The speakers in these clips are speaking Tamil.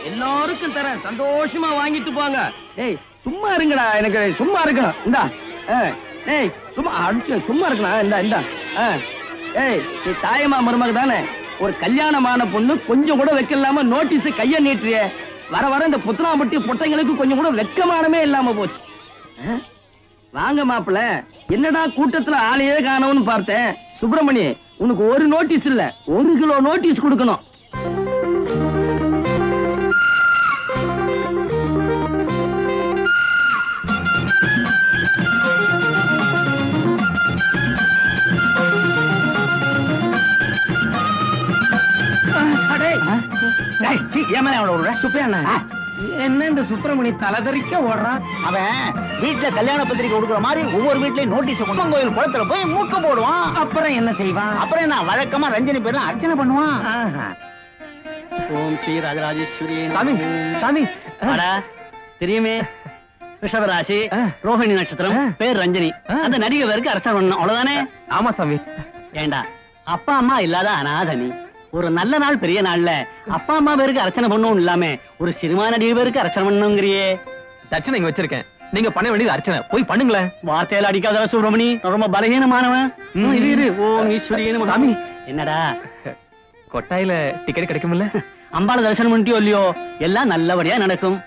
எல்லாருக்கும் தரேன், சந்தோஷமா வாங்கிட்டு போங்க. ஏய் சும்மா இருங்கடா, எனக்கு சும்மா இருக்கணும். இந்தா ஏய் சும்மா அடிச்சு சும்மா இருக்கணும். இந்தா இந்தா ஏய் நீ தாயமா மருமக தானே? ஒரு கல்யாணமான பொண்ணு கொஞ்சம் கூட வைக்கலாம நோட்டீஸ் கைய நீட்டுறிய. வர வர இந்த புத்தனாம்பட்டி பொட்டைங்களுக்கு கொஞ்சம் கூட வெக்கமானமே இல்லாம போச்சு. வாங்க மாப்பிள்ள, என்னடா கூட்டத்துல ஆளையே காணோம்னு பார்த்தேன். சுப்பிரமணி, உனக்கு ஒரு நோட்டீஸ் இல்ல, 1 கிலோ நோட்டீஸ் கொடுக்கணும். என்ன இந்த சுப்பிரமணி தலைதறிக்க ஓடுறான்? அவன் வீட்டுல கல்யாண பத்திரிக்கை கொடுக்குற மாதிரி ஒவ்வொரு வீட்லயும் நோட்டீஸ் கொண்டு கோயில் குளத்துல போய் மூக்க போடுவான். அப்புறம் என்ன செய்வான்? அப்புறம் என்ன வழக்கமா ரஞ்சனி பேர்ல அர்ச்சனை பண்ணுவான். ஓம் ஸ்ரீ ராஜராஜேஸ்வரி. சாமி சாமி தெரியுமே, ரிஷபராசி, ரோஹிணி நட்சத்திரம், பேர் ரஞ்சனி. அந்த நடிகை பேருக்கு அர்ச்சனை பண்ணணும், அவ்வளவுதானே? ஆமா சாமி. ஏண்டா அப்பா அம்மா இல்லாத அனாதனி, ஒரு நல்ல நாள் பெரிய நாள்ல அப்பா அம்மா பேருக்கு அர்ச்சனை பண்ணணும் இல்லாம ஒரு சினிமா நடிகை பேருக்கு அர்ச்சனை பண்ணணுங்கிறியே. தட்சணை இங்க வச்சிருக்கேன், நீங்க பண்ண வேண்டியது அர்ச்சனை. போய் பண்ணுங்களேன். வார்த்தையில அடிக்காத சுப்பிரமணி, ரொம்ப பலகீனமானவன். இரு ஓம் ஈஸ்வரியன் சாமி. என்னடா கொட்டாயில டிக்கெட் கிடைக்கும்ல? அம்பாள தரிசனம் பண்ணிட்டியோ இல்லையோ, எல்லாம் நல்லபடியா நடக்கும்.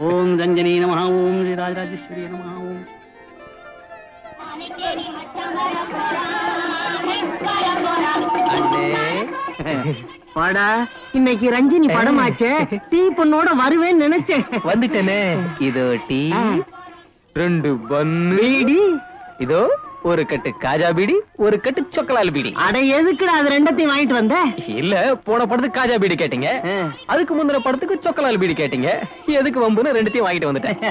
ஓம் ரஞ்சனி நமஹ, ஓம் ஸ்ரீ ராஜராஜேஸ்வரி நமஹ. ஓம் வாடா, இன்னைக்கு ரஞ்சினி படமாச்சே, டீ பொண்ணோட வருவேன்னு நினைச்சேன். வந்துட்டேனே. இதோ டீ, 2 பன்னு, இதோ ஒரு கட்டு காஜா பீடி, ஒரு கட்டு சொக்கலால் பீடி. அட எதுக்குடா அது ரெண்டத்தையும் வாங்கிட்டு வந்த? இல்ல, போன படத்துக்கு காஜா பீடி கேட்டீங்க, அதுக்கு முந்தின படத்துக்கு சொக்கலால் பீடி கேட்டீங்க. எதுக்கு வம்புன்னு ரெண்டத்தையும் வாங்கிட்டு வந்துட்டேன்.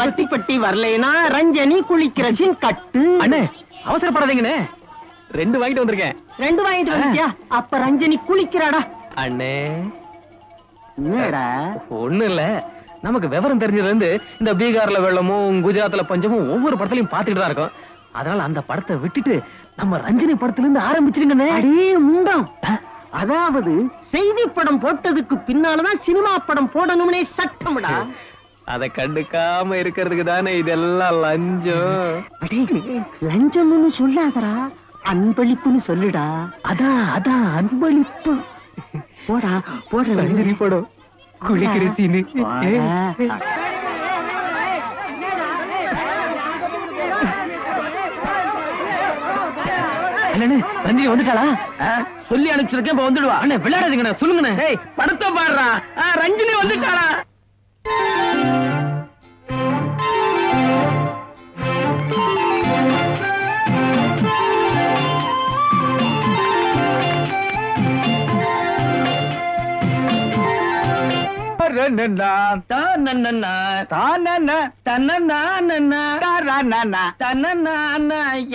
வத்திப்பட்டி வரலைனா ரஞ்சனி குளிக்கிற சீன் கட்டு. அண்ணே அவசரப்படாதீங்கண்ணே, 2 வாங்கிட்டு வந்திருக்கேன். 2 வாங்கிட்டு வந்தியா? அப்ப ரஞ்சனி குளிக்கிறாடா. அண்ணே என்னடா? ஒண்ணு இல்ல, நமக்கு விவரம் தெரிஞ்சதுல இருந்து இந்த பீகார்ல வெள்ளமும் குஜராத்ல பஞ்சமும் ஒவ்வொரு படத்துலயும் பாத்துட்டு தான் இருக்கோம். அதனால அந்த படத்தை விட்டுட்டு நம்ம ரஞ்சினி படத்துல இருந்து ஆரம்பிச்சிருங்கண்ணே. அடே முண்டம், அதாவது செய்தி படம் போட்டதுக்கு பின்னாலதான் சினிமா படம் போடணும்னே சட்டம்டா. அத கண்டுக்காம இருக்கிறதுக்கு தானே இதெல்லாம் லஞ்சம். லஞ்சம்னு சொல்லாதடா, அன்பளிப்புன்னு சொல்லுடா. அதான் அன்பளிப்பு. போடா போடுற ரஞ்சனி படம் குளிக்கிற சீனு. அண்ணே ரஞ்சினி வந்துட்டாளா? சொல்லி அனுப்பிச்சிருக்கேன், இப்ப வந்துடுவா. அண்ணே விளையாடாதீங்கண்ணே, சொல்லுங்கண்ணே. படத்தை பாடுறா. ரஞ்சினி வந்துட்டாளா?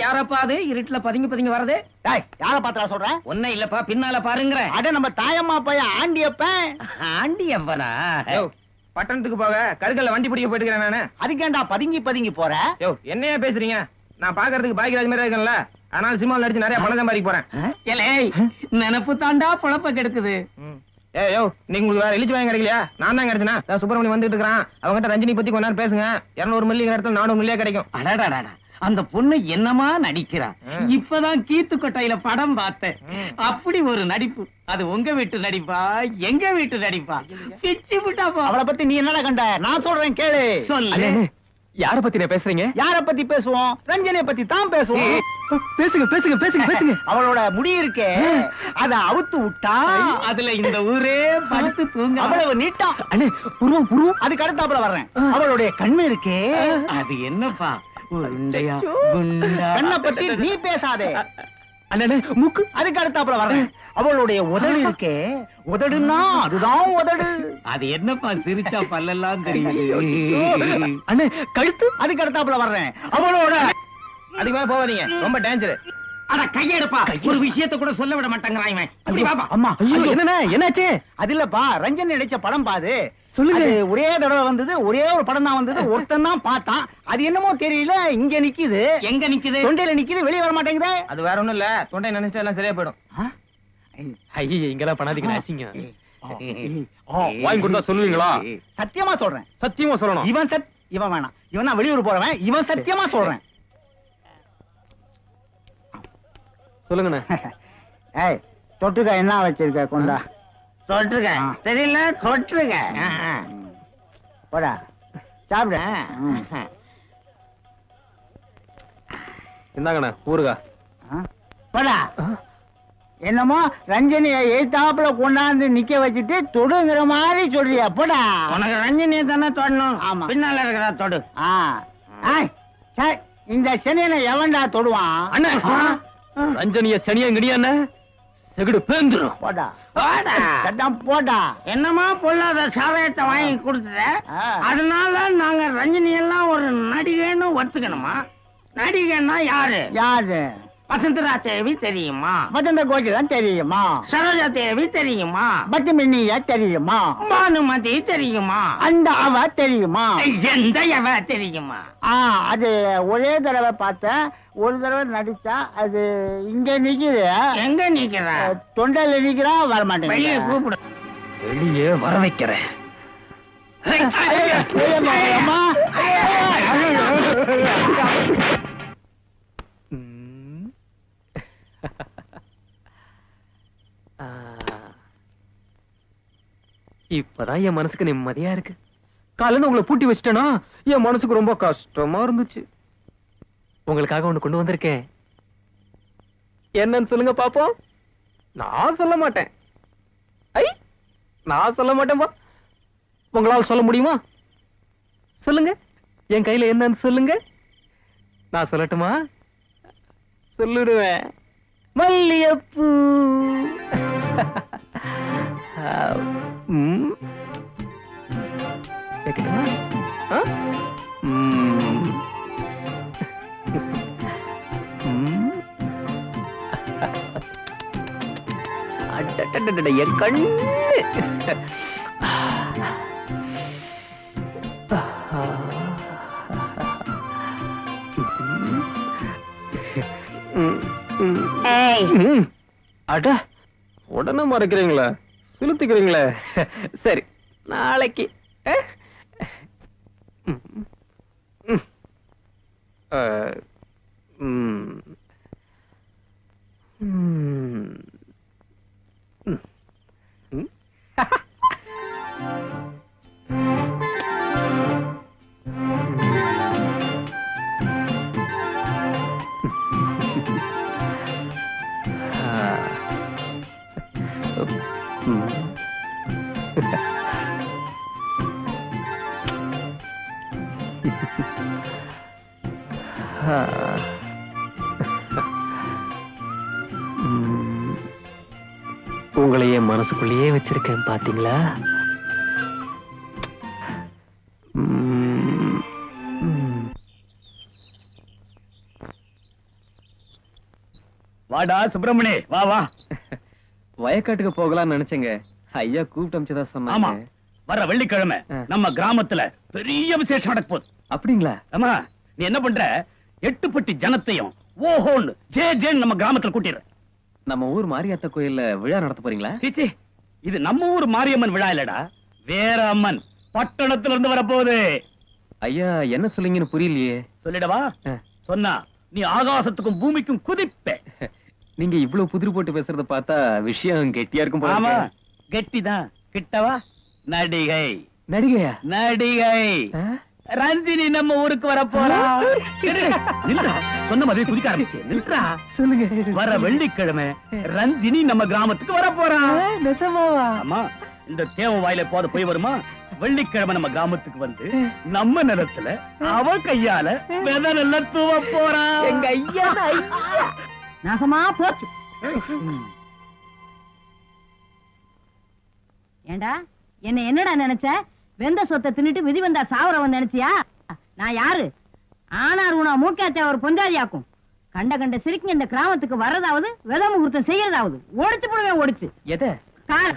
யாரப்பா அது இருட்டுல பதுங்கி பதுங்கி வரது? யார பாத்தா சொல்றேன்? ஒன்னும் இல்லப்பா, பின்னால பாருங்க. அட நம்ம தாயம்மா பையன் ஆண்டியப்பன். ஆண்டியப்பனா? பட்டணத்துக்கு போக கருக்கல்ல வண்டி பிடிக்க போயிட்டு நானு. அதுக்கேண்டா பதுங்கி பதுங்கி போற? என்னையா பேசுறீங்க? நான் பாக்குறதுக்கு பாக்கியராஜ் மாதிரி இருக்கேன்ல, அதனால சினிமாவில் நடிச்சு நிறைய பணம் சம்பாதிக்க போறேன். நினப்பு தாண்டா பொழப்ப கெடுக்குது. ஏயோ, நீங்க உங்களுக்கு வேற எழுச்சி வாங்க கிடைக்கலையா? நான் தான் கிடைச்சனா? சுப்பிரமணியம் வந்துட்டு இருக்கான், அவங்ககிட்ட ரஞ்சினி பத்தி கொஞ்ச நேரம் பேசுங்க. 200 மில்லிங்கிற இடத்துல 400 மில்லியா கிடைக்கும். அடடா, அந்த பொண்ணு என்னமா நடிக்கிறா. இப்பதான் கீத்து கொட்டையில படம் பார்த்தேன். அப்படி ஒரு நடிப்பு. அது உங்க வீட்டு நடிப்பா, எங்க வீட்டு நடிப்பா? பிச்சு விட்டா போ. அவளை பத்தி நீ என்னடா கண்ட? நான் சொல்றேன் கேளு. சொல்லு. யார பத்தி பேசுறீங்க? யார பத்தி பேசுவோம்? ரஞ்சனியை பத்தி தான் பேசுவோம். பேசுங்க பேசுங்க பேசுங்க பேசுங்க. அவளோட முடி இருக்கே, அத அவுத்து விட்டா அதுல இந்த ஊரே படுத்து தூங்க. அவ்வளவு நீட்டா. அண்ணே புருவம் புருவம். அதுக்கு அடுத்தாப்புல வர்றேன். அவளுடைய கண்ணு இருக்கே, அது என்னப்பா உருண்டையா குண்டா? கண்ணை பத்தி நீ பேசாதே. அண்ணே மூக்கு. அதுக்கு அடுத்தாப்புல வர்றேன். அவளுடைய உதடு இருக்கே, உதடுன்னா அதுதான் உதடு. அது என்னப்பா சிரிச்சா பல்லெல்லாம் தெரியுது. அண்ணே கழுத்து. அதுக்கு அடுத்தாப்புல வர்றேன். அவளோட அதுக்கு மேல போவாதீங்க, ரொம்ப டேஞ்சர். அட கையெடுப்பா, ஒரு விஷயத்தை கூட சொல்ல விட மாட்டேங்கிறான் இவன். அப்படி பாப்பா. அம்மா என்னண்ணே என்னாச்சு? அது இல்லப்பா, ரஞ்சன் நடிச்ச படம் பாது. சொல்லுங்க. ஒரே தடவை வந்தது, ஒரே ஒரு படம் தான் வந்தது. ஒருத்தன் தான் பார்த்தான். அது என்னமோ தெரியல, இங்க நிக்குது. எங்க நிக்குது? தொண்டையில நிக்குது, வெளியே வர மாட்டேங்குது. அது வேற ஒண்ணும் இல்ல, தொண்டை நினைச்சா எல்லாம் சரியா போயிடும். ஐயே இங்கெல்லாம் பண்ணாதீங்க, அசிங்க. வாங்கி கொடுத்தா சொல்லுவீங்களா? சத்தியமா சொல்றேன். சத்தியமா சொல்லணும். இவன் வேணாம், இவன் தான் வெளியூர் போறவன். இவன் சத்தியமா சொல்றேன். சொல்லுங்கண்ணே. ஏய், தொட்டுக்க என்ன வச்சிருக்க? கொண்டா. தொட்டுக்க தெரியல, தொட்டுக்க. போடா சாப்பிட. இந்தாங்கண்ணே ஊருகா. போடா. என்னமோ ரஞ்சனியை எய்தாப்புல கொண்டாந்து நிக்க வச்சுட்டு தொடுங்கிற மாதிரி சொல்றியா? போடா. உனக்கு ரஞ்சனியை தானே தொடணும். ஆமா, பின்னால இருக்கிற தொடு. இந்த சனியனை எவன்டா தொடுவான்? அண்ணே ரஞ்சனிய சனியங்கடியா செகுடு பேந்துரும். போடா போடா. என்னமா பொல்லாத சாதகத்தை வாங்கி கொடுத்துட்ட, அதனால நாங்க ரஞ்சனி எல்லாம் ஒரு நடிகைன்னு ஒத்துக்கணுமா? நடிகைன்னா யாரு? யாரு? வசந்தரா தேவி தெரியுமா? வசந்த கோகிலன் தெரியுமா? சரோஜா தேவி தெரியுமா? பத்திமினியா தெரியுமா? பானுமதி தெரியுமா? அந்த அவ தெரியுமா? எந்த அவ தெரியுமா? அது ஒரே தடவை பார்த்தேன். ஒரு தடவை நடிச்சா அது இங்க நிக்குது. எங்க நிக்கிற? தொண்டையில நிக்கிறா, வர மாட்டேன். வெளியே கூப்பிடு. வெளியே வர வைக்கிறேன். இப்பதான் என் மனசுக்கு நிம்மதியா இருக்கு. காலையில உங்களை பூட்டி வச்சிட்டேனா என் மனசுக்கு ரொம்ப கஷ்டமா இருந்துச்சு. உங்களுக்காக ஒண்ணு கொண்டு வந்திருக்கேன். என்னன்னு சொல்லுங்க பாப்போம். நான் சொல்ல மாட்டேன். நான் சொல்ல மாட்டேன்பா. உங்களால் சொல்ல முடியுமா? சொல்லுங்க. என் கையில என்னன்னு சொல்லுங்க. நான் சொல்லட்டுமா? சொல்லிடுவேன். மல்லிகைப்பூ. என் கண்ணு. அட உடனே மறைக்கிறீங்களா? செலுத்திக்கிறீங்களே. சரி நாளைக்கு உங்களையே மனசுக்குள்ளேயே வச்சிருக்கேன் பாத்தீங்களா? வாடா சுப்பிரமணி, வா வா. வயக்காட்டுக்கு போகலாம்னு நினைச்சேங்க. ஐயா கூப்பிட்டு அமிச்சதா சொன்னாங்க. வர வெள்ளிக்கிழமை நம்ம கிராமத்துல பெரிய விசேஷம் நடக்க போகுது. அப்படிங்களா? ஆமா. நீ என்ன பண்ற, 8 பட்டி ஜனத்தையும் ஓஹோன்னு ஜே ஜேன்னு நம்ம கிராமத்துல கூட்டிடுற. நம்ம ஊர் மாரியாத்தா கோயில்ல விழா நடத்த போறீங்களா? சீச்சி, இது நம்ம ஊர் மாரியம்மன் விழா இல்லடா, வேற அம்மன் பட்டணத்துல இருந்து வரப்போகுது. ஐயா என்ன சொல்லுங்கன்னு புரியலையே. சொல்லிடவா? சொன்னா நீ ஆகாசத்துக்கும் பூமிக்கும் குதிப்ப. நீங்க இவ்வளவு புதிர் போட்டு பேசுறத பார்த்தா விஷயம் கெட்டியா இருக்கும் போல. ஆமா, கெட்டிதான். கிட்டவா? நடிகை. நடிகையா? நடிகை ரஞ்சினி நம்ம ஊருக்கு வர போறா. சொன்ன மாதிரி குதிக்க ஆரம்பிச்சு. நில்றா. சொல்லுங்க. வர வெள்ளிக்கிழமை ரஞ்சினி நம்ம கிராமத்துக்கு வர போறா. நிஜமாவா? ஆமா. இந்த தேவ வாயில போத போய் வருமா? வெள்ளிக்கிழமை நம்ம கிராமத்துக்கு வந்து நம்ம நிலத்துல அவ கையால விதை நெல்ல தூவ போறா. எங்க ஐயா நாசமா போச்சு. ஏண்டா என்னடா நினைச்ச? வெந்த சொத்தை தின்னுட்டு விதி வந்தா சாவரவன் நினைச்சியா? நான் யாரு? ஆனார் உனா மூக்காத்த ஒரு பொஞ்சாதியாக்கும். கண்ட கண்ட சிரிக்கு இந்த கிராமத்துக்கு வர்றதாவது வித முகூர்த்தம் செய்யறதாவது ஓடிச்சு போடுவேன். ஓடிச்சு எதை? கால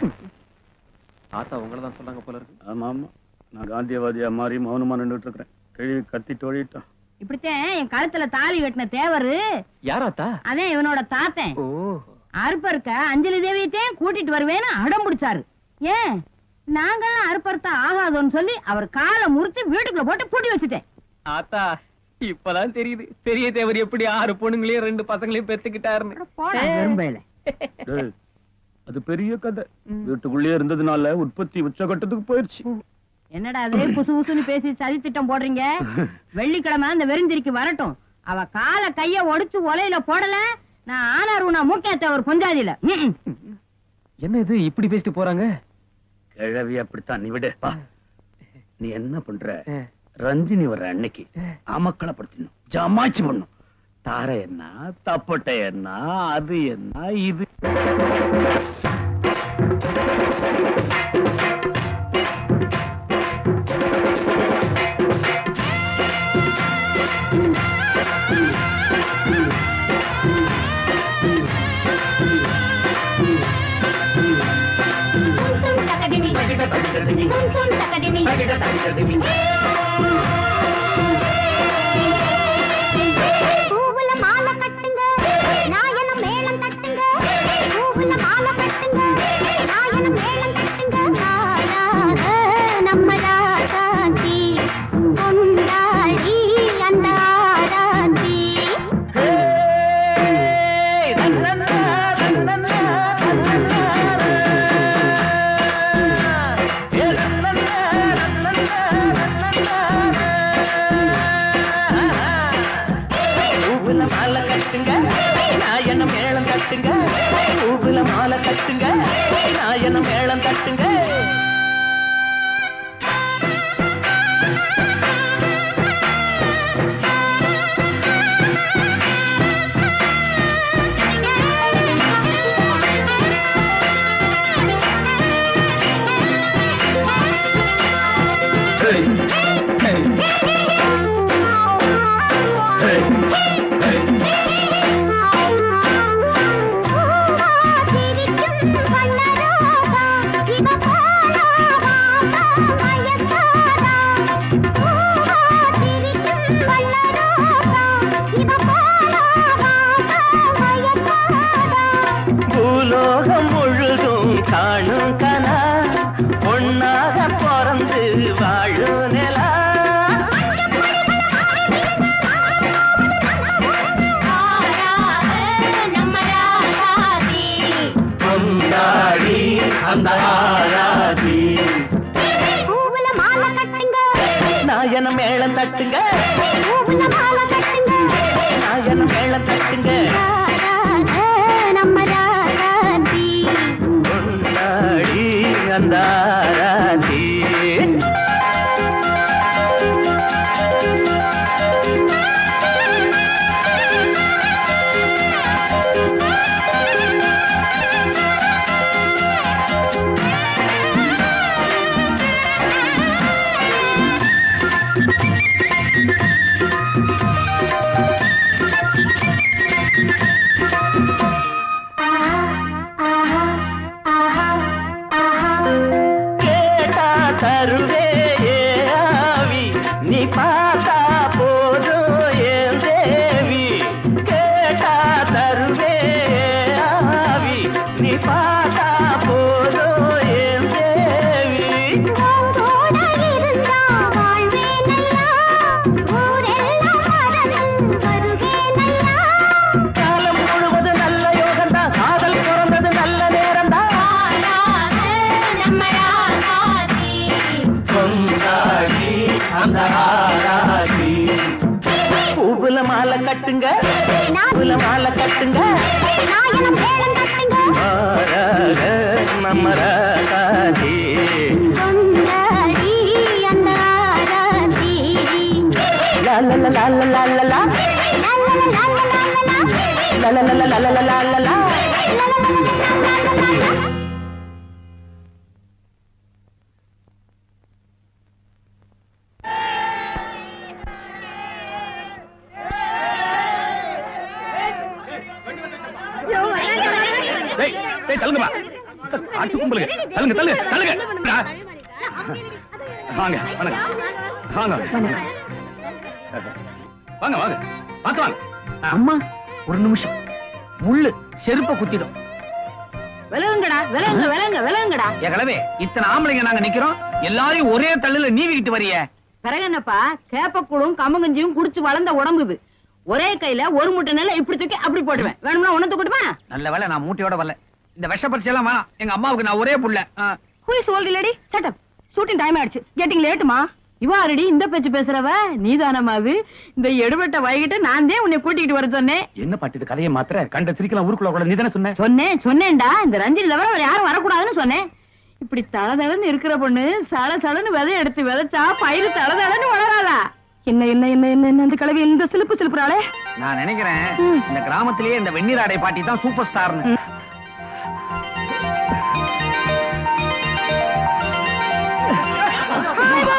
ஆத்தா உங்களதான் சொன்னாங்க போல இருக்கு. ஆமா ஆமா, நான் காந்தியவாதியா மாறி மௌனமா நின்றுட்டு இருக்கிறேன். கிழவி கத்திட்டு ஓடிட்டான். இப்படித்தான் என் கழுத்துல தாலி கட்டின தேவரு. யாராத்தா? அதே இவனோட தாத்தன். ஓ, அறுப்பருக்க அஞ்சலி தேவியத்தே கூட்டிட்டு வருவேன்னு அடம் பிடிச்சாரு. ஏன் நாங்கெல்லாம் அறுப்பறுத்தா ஆகாதோன்னு சொல்லி அவர் காலை முறிச்சு வீட்டுக்குள்ள போட்டு பூட்டி வச்சுட்டேன். ஆத்தா இப்பதான் தெரியுது பெரிய தேவர் எப்படி 6 பொண்ணுங்களையும் 2 பசங்களையும் பெத்துக்கிட்டாருன்னு. வெறும்பையில அது பெரிய கதை. வீட்டுக்குள்ளே இருந்ததுனால உற்பத்தி உச்சகட்டத்துக்கு போயிடுச்சு. என்னடா அதே புசு புசுன்னு பேசி சதி திட்டம் போடுறீங்க? வெள்ளிக்கிழமை அந்த வெறிந்திரிக்கு வரட்டும். அவ கால கைய ஒடிச்சு ஒலையில போடல, நான் ஆனார் உனா மூக்கேத்த ஒரு பொஞ்சாதியில. என்ன இது இப்படி பேசிட்டு போறாங்க? கிழவி அப்படித்தான். நீ விடு. நீ என்ன பண்ற, ரஞ்சினி வர்ற அன்னைக்கு அமக்களப்படுத்தணும், ஜமாச்சு பண்ணும். தாரை என்ன, தப்பட்டை என்ன, அது என்ன, இது பூவுல மாலை கட்டுங்க, நாயனம் மேளம் தட்டுங்க. பூவுல மாலை கட்டுங்க, நாயனம் மேளம் தட்டுங்க. நாளாக நம்ம ராசாந்தி கொண்டாடி அந்த ஆராந்தி. மாலை கட்டுங்க, நாயனம் மேளம் கட்டுங்க. பூவுல மாலை கட்டுங்க, நாயனம் மேளம் கட்டுங்க. சிரிக்கும் வண்ணராகா இவ போல மாலை கட்டுங்க நான் மாலை கட்டுங்க நாயனம் மேளம் தட்டுங்க நம்ம ராசாதி கொண்டாடி அந்த ஆராதி லாலல லாலல லாலல லாலல லாலல லாலல தள்ளுங்கப்பா காட்டு கும்பலுங்க தள்ளுங்க தள்ளுங்க தள்ளுங்க வாங்க வாங்க வாங்க வாங்க வாங்க பார்த்து வாங்க அம்மா ஒரு நிமிஷம் முள்ளு செருப்ப குத்திடும் விலகுங்கடா விலகுங்க விலகுங்க விலகுங்கடா கிழவே இத்தனை ஆம்பளைங்க நாங்க நிக்கிறோம் எல்லாரையும் ஒரே தள்ளுல நீவிக்கிட்டு வரிய பிறகு என்னப்பா கேப்பக்கூடும் கம்மங்கஞ்சியும் குடிச்சு வளர்ந்த உடம்பு இது ஒரே கையில ஒரு முட்டை நெல்லை இப்படி தூக்கி அப்படி போடுவேன் வேணும்னா உணர்ந்து கொடுமா நல்ல வேலை நான் மூட்டையோட வரல இந்த விஷ பரிசை எல்லாம் வேணாம் எங்க அம்மாவுக்கு நான் ஒரே புள்ள who is old lady shut up shooting time ஆயிடுச்சு கெட்டிங் லேட்டுமா இவா ஆல்ரெடி இந்த பேச்சு பேசுறவ நீதானமா அது இந்த எடுபட்ட வைகிட்ட நான் தான் உன்னை கூட்டிக்கிட்டு வர சொன்னேன் என்ன பாட்டு கதையை மாத்திர கண்ட சிரிக்கலாம் ஊருக்குள்ள கூட நீ தானே சொன்ன சொன்னேன்டா இந்த ரஞ்சினி தவிர வேற யாரும் வரக்கூடாதுன்னு சொன்னேன் இப்படி தளதளன்னு இருக்கிற பொண்ணு சளன்னு விதை எடுத்து விதைச்சா பயிறு தளதளன்னு வளராதா என்ன என்ன என்ன என்ன என்ன அந்த கிழவி இந்த சிலுப்பு சிலுப்புறாளே நான் நினைக்கிறேன் இந்த கிராமத்திலேயே இந்த வெந்நீர் ஆடை பாட்டி தான் சூப்பர் ஸ்டார்னு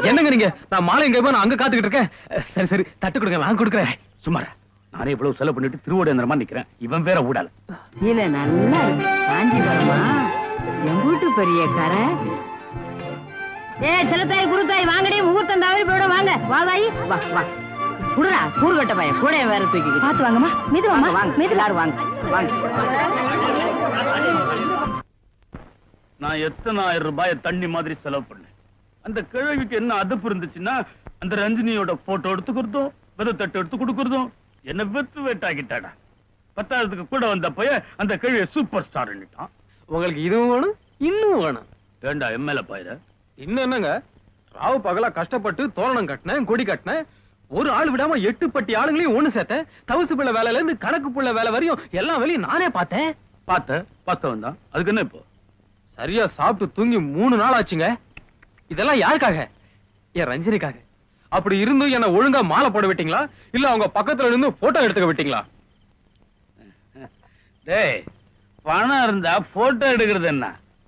என்னங்க நீங்க நான் மாலை எங்க நான் அங்க காத்துக்கிட்டு இருக்கேன் சரி சரி தட்டு கொடுங்க நான் கொடுக்குறேன் சுமாரா நானே இவ்வளவு செலவு பண்ணிட்டு திருவோடேந்திரமா நிக்கிறேன் இவன் வேற ஊடால இல்ல நல்லா இருக்கு காஞ்சிபுரமா என் வீட்டு பெரிய கரை செல்லத்தாய் குருத்தாய் வாங்கடி முகூர்த்தம் தவறி போயிடும் வாங்க வாதாயி வா வா குடுறா கூறுகட்ட பையன் கூட வேற தூக்கி பாத்து வாங்கம்மா மெதுவாமா வாங்க மெதுவாரு வாங்க வாங்க நான் எத்தனை 1000 ரூபாய் தண்ணி மாதிரி செலவு பண்ணேன் அந்த கிழவிக்கு என்ன அதுப்பு இருந்துச்சுன்னா அந்த ரஞ்சினியோட போட்டோ எடுத்துக்கிறதும் விதை தட்டு எடுத்து கொடுக்கறதும் என்ன வெத்து வேட்டாக்கிட்டாடா 10,000க்கு கூட வந்த பைய அந்த கிழவிய சூப்பர் ஸ்டார் உங்களுக்கு இதுவும் வேணும் இன்னும் வேணும் வேண்டா எம்எல்ஏ பாயிர இன்னும் என்னங்க ராவு பகலா கஷ்டப்பட்டு தோரணம் கட்டினேன் கொடி கட்டினேன் ஒரு ஆள் விடாம 8 பட்டி ஆளுங்களையும் ஒண்ணு சேர்த்தேன் தவசு பிள்ளை வேலையில இருந்து கணக்கு பிள்ளை வேலை வரையும் எல்லா வேலையும் நானே பார்த்தேன் பார்த்தவன் தான் அதுக்கு என்ன இப்போ சரியா சாப்பிட்டு தூங்கி 3 நாள் ஆச்சுங்க இதெல்லாம் யாருக்காக என் ரஞ்சினிக்காக அப்படி இருந்தும் என்ன ஒழுங்கா மாலை போட விட்டீங்களா இல்ல அவங்க பக்கத்துல இருந்து போட்டோ எடுத்துக்க விட்டீங்களா டேய் பணம் இருந்தா போட்டோ எடுக்கிறது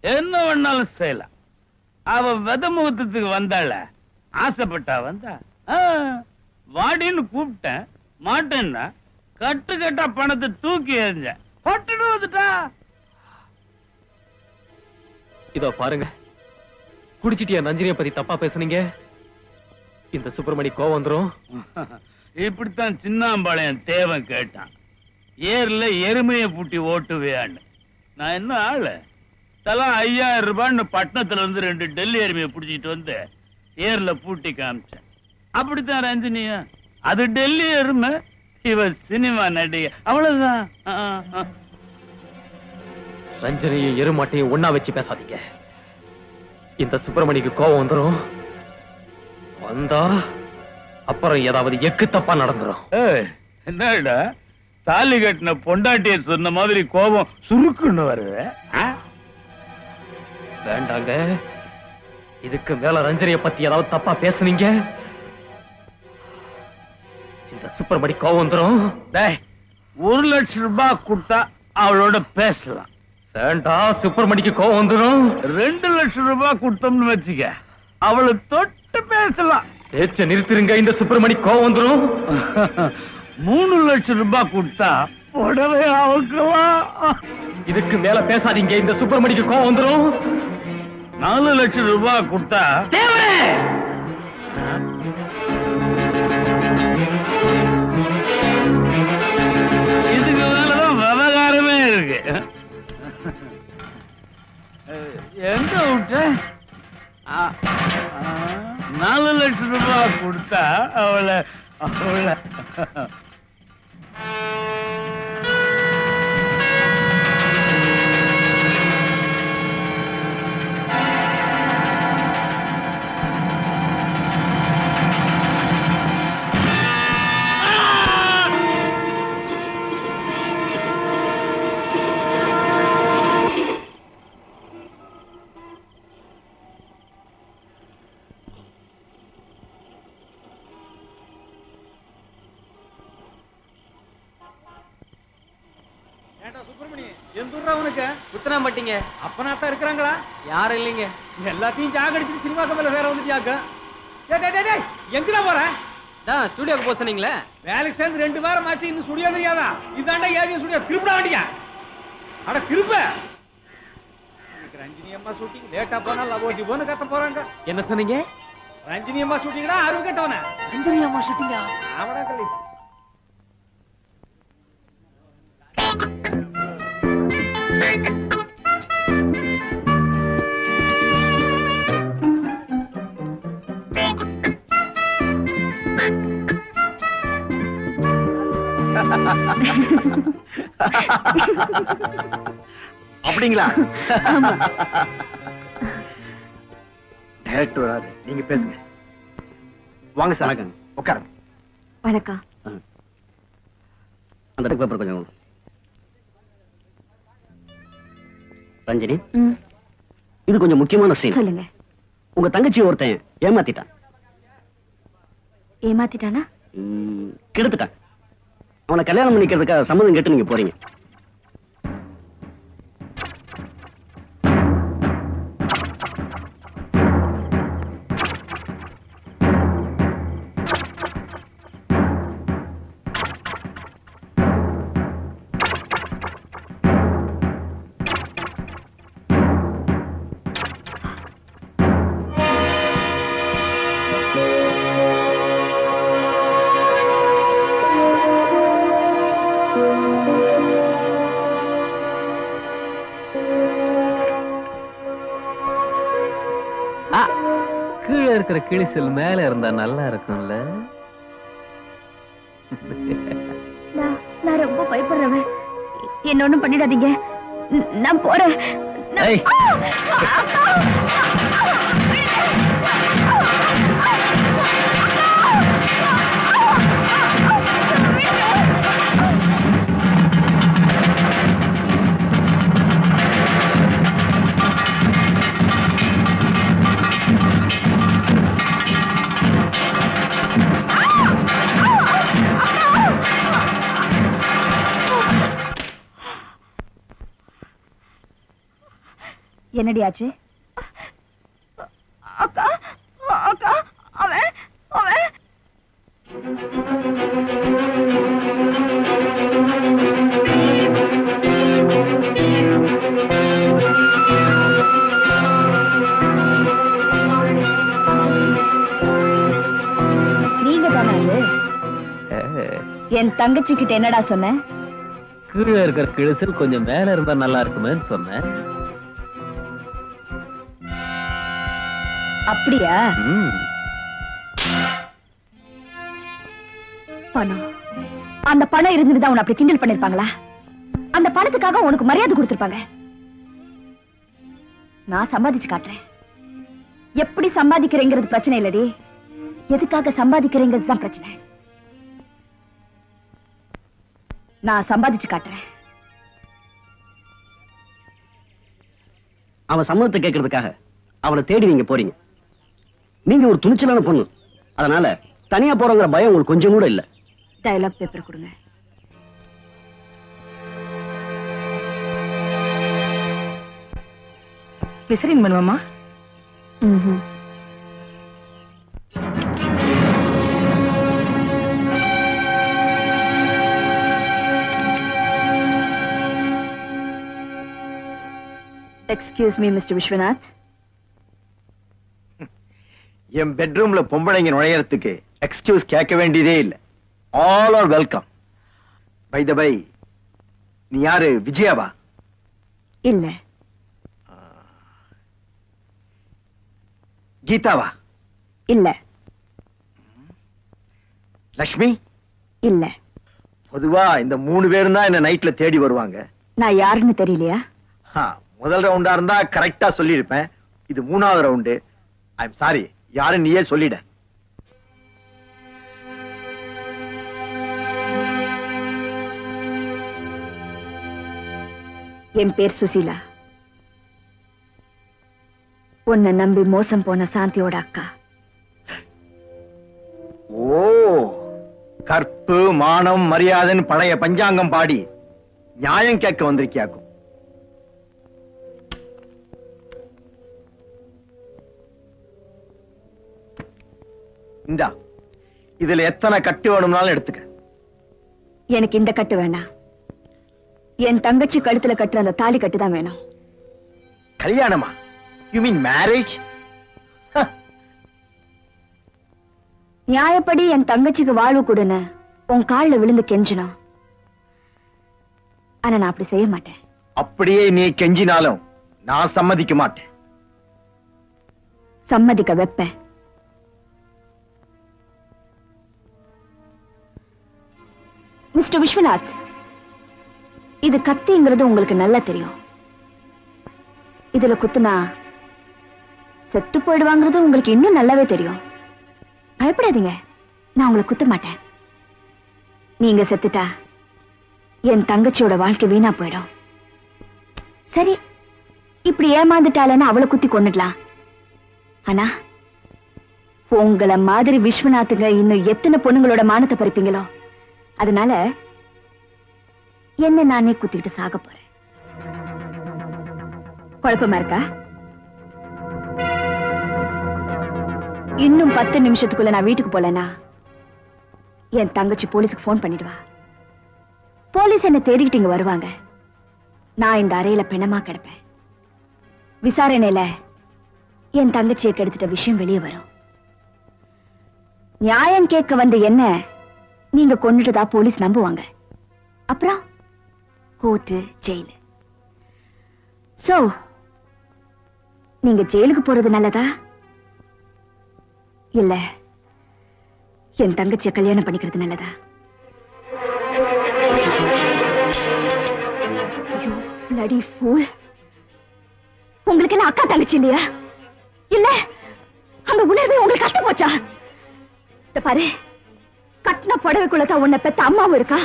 என்ன வேணாலும் செய்யலாம் அவ வித முகூர்த்தத்துக்கு வந்தாள ஆசைப்பட்டா வந்தா வாடின்னு கூப்பிட்டேன் மாட்டேன்னா கட்டு கட்டா பணத்தை தூக்கி எறிஞ்ச பட்டுன்னு வந்துட்டா இதோ பாருங்க குடிச்சிட்டியா நஞ்சினிய பத்தி தப்பா பேசுனீங்க இந்த சுப்பிரமணி கோவம் வந்துரும் இப்படித்தான் சின்னாம்பாளையம் தேவன் கேட்டான் ஏர்ல எருமைய பூட்டி ஓட்டுவியான்னு நான் என்ன ஆளு தலா 5000 ரூபான்னு பட்டணத்துல இருந்து 2 டெல்லி எருமையை புடிச்சிட்டு வந்து ஏர்ல பூட்டி காமிச்சேன் அப்படித்தான் ரஞ்சினியா அது டெல்லி எருமை இவ சினிமா நடிகை அவ்வளவுதான் ரஞ்சனையும் எருமாட்டையும் ஒன்னா வச்சு பேசாதீங்க இந்த சுப்பிரமணிக்கு கோவம் வந்துரும் வந்தா அப்புறம் ஏதாவது எக்கு தப்பா நடந்துரும் என்னடா தாலி கட்டின பொண்டாட்டிய சொன்ன மாதிரி கோபம் சுருக்குன்னு வருது வேண்டாங்க இதுக்கு மேல ரஞ்சனிய பத்தி ஏதாவது தப்பா பேசுனீங்க இந்த சுப்பிரமணி கோவம் வந்துரும் 1 லட்சம் ரூபாய் கொடுத்தா அவளோட பேசலாம் வேண்டா சுப்பிரமணிக்கு கோவம் வந்துரும் 2 லட்சம் ரூபாய் கொடுத்தோம்னு வச்சுக்க அவளை தொட்டு பேசலாம் பேச்ச நிறுத்திருங்க இந்த சுப்பிரமணி கோவம் வந்துரும் 3 லட்சம் ரூபாய் கொடுத்தா உடனே அவுக்கலாம் இதுக்கு மேல பேசாதீங்க இந்த சுப்பிரமணிக்கு கோவம் வந்துரும் 4 லட்சம் ரூபாய் கொடுத்தா இதுக்கு மேலதான் விவகாரமே இருக்கு எங்க விட்ட 4 லட்சம் ரூபாய் கொடுத்தா அவளை எந்தூர்ரா உனக்கு? புத்தனாம்பட்டிங்க. அப்பனாத்தான் இருக்கிறாங்களா? யாரும் இல்லைங்க. எல்லாத்தையும் ஜாகடிச்சிட்டு சினிமா கம்பெனில சேர வந்துட்டியாக்க. எங்கடா போற? ஸ்டுடியோக்கு போக சொன்னீங்களே. வேலைக்கு சேர்ந்து 2 வாரம் ஆச்சு, இன்னும் ஸ்டுடியோ தெரியாதா? இதாண்டா ஏவிஎம் ஸ்டுடியோ. திருப்படா வண்டியா? அட திருப்ப. ரஞ்சினி அம்மா ஷூட்டிங் லேட்டா போனா லவோட்டி போன்னு கத்த போறாங்க. என்ன சொன்னீங்க? ரஞ்சினி அம்மா ஷூட்டிங்டா, அருவு கட்டவன. ரஞ்சினி அம்மா ஷூட்டிங்கா? ஆமாடா கள்ளி. அப்படிங்களா? டைரக்டர் வராரு, நீங்க பேசுங்க. வாங்க சார். வணக்கம். உட்காருங்க. வணக்கம். அந்த பேப்பர் கொஞ்சம் ரஞ்சினி, இது கொஞ்சம் முக்கியமான சீன். சொல்லுங்க. உங்க தங்கச்சி ஒருத்தன் ஏமாத்திட்டான். ஏமாத்திட்டானா? கெடுத்துட்டான். அவனை கல்யாணம் பண்ணிக்கிறதுக்காக சம்மதம் கேட்டு நீங்க போறீங்க. கீழே இருக்கிற கிழிசல் மேல இருந்தா நல்லா இருக்கும்ல. நான் ரொம்ப பயப்படுறவன். என்ன ஒண்ணும் பண்ணிடாதீங்க. நான் போறேன். என்னடி ஆச்சு? அக்கா அக்கா அவன் அவன் நீங்க தானே? என் தங்கச்சி கிட்ட என்னடா சொன்ன? கீழே இருக்கிற கிழிசல் கொஞ்சம் மேல இருந்தா நல்லா இருக்குமேன்னு சொன்னேன். அப்படியா? பணம், அந்த பணம் இருந்துதான் உன்னை அப்படி கிண்டல் பண்ணிருப்பாங்களா? அந்த பணத்துக்காக உனக்கு மரியாதை கொடுத்திருப்பாங்க. நான் சம்பாதிச்சு காட்டுறேன். எப்படி சம்பாதிக்கிறேங்கிறது பிரச்சனை இல்லடி, எதுக்காக சம்பாதிக்கிறேங்கிறது தான் பிரச்சனை. நான் சம்பாதிச்சு காட்டுறேன். அவன் சம்மதத்தை கேட்கறதுக்காக அவனை தேடி நீங்க போறீங்க. நீங்க ஒரு துணிச்சலான பொண்ணு, அதனால தனியா போறங்கிற பயம் உங்களுக்கு கொஞ்சம் கூட இல்ல. டயலாக் பேப்பர் கொடுங்க. விசரிங் பண்ணுவாமா? Excuse me mister Vishwanath. என் பெட்ரூம்ல பொம்பளைங்க நுழையறதுக்கு எக்ஸ்கியூஸ் கேட்க வேண்டியதே இல்ல. All are welcome. By the by, நீ யாரு? விஜயாவா? இல்ல. கீதாவா? இல்ல. லக்ஷ்மி? இல்ல. பொதுவா இந்த 3 பேரும் தான் என்ன நைட்ல தேடி வருவாங்க. நான் யாருன்னு தெரியலையா? முதல் ரவுண்டா இருந்தா கரெக்டா சொல்லிருப்பேன். இது 3வது ரவுண்டு. ஐ எம் சாரி, யாரு நீயே சொல்லிட. என் பேர் சுசீலா. உன்னை நம்பி மோசம் போன சாந்தியோட அக்கா. ஓ, கற்பு மானம் மரியாதைன்னு பழைய பஞ்சாங்கம் பாடி நியாயம் கேட்க வந்திருக்கியாக்கும். இந்தா, இதுல எத்தனை கட்டு வேணும்னாலும் எடுத்துக்க. எனக்கு இந்த கட்டு வேண்டாம். என் தங்கச்சி கழுத்துல கட்டுற அந்த தாலி கட்டு தான் வேணும். கல்யாணமா? You mean marriage? நியாயப்படி என் தங்கச்சிக்கு வாழ்வு கொடுன்னு உன் காலில் விழுந்து கெஞ்சணும். ஆனா நான் அப்படி செய்ய மாட்டேன். அப்படியே நீ கெஞ்சினாலும் நான் சம்மதிக்க மாட்டேன். சம்மதிக்க வைப்பேன். மிஸ்டர் விஸ்வநாத், இது கத்திங்கிறது உங்களுக்கு நல்லா தெரியும். இதுல குத்துனா செத்து போயிடுவாங்கிறது உங்களுக்கு இன்னும் நல்லாவே தெரியும். பயப்படாதீங்க, நான் உங்களை குத்த மாட்டேன். நீங்க செத்துட்டா என் தங்கச்சியோட வாழ்க்கை வீணா போயிடும். சரி, இப்படி ஏமாந்துட்டாலன்னு அவளை குத்தி கொண்டுடலாம். ஆனா உங்களை மாதிரி விஸ்வநாத்துங்க இன்னும் எத்தனை பொண்ணுங்களோட மானத்தை பறிப்பீங்களோ, அதனால என்ன நானே குத்திட்டு சாக போறேன். குழப்பமா இருக்கா? இன்னும் 10 நிமிஷத்துக்குள்ள நான் வீட்டுக்கு போலனா என் தங்கச்சி போலீஸுக்கு போன் பண்ணிடுவா. போலீஸ் என்ன தேடிக்கிட்டு இங்க வருவாங்க. நான் இந்த அறையில பிணமா கிடப்பேன். விசாரணையில என் தங்கச்சியை கெடுத்துட்ட விஷயம் வெளியே வரும். நியாயம் கேட்க வந்த என்ன நீங்க கொண்டுட்டதா போலீஸ் நம்புவாங்க. அப்புறம் கோர்ட்டு, ஜெயிலு. சோ நீங்க ஜெயிலுக்கு போறது நல்லதா இல்ல என் தங்கச்சியை கல்யாணம் பண்ணிக்கிறது நல்லதா? bloody fool. உங்களுக்கு என்ன அக்கா தங்கச்சி இல்லையா? இல்ல அந்த உணர்வே உங்களுக்கு கஷ்டம் போச்சா? பாரு, கட்டின புடவைக்குள்ளதான் உன்னை பெத்த அம்மாவும் இருக்கா,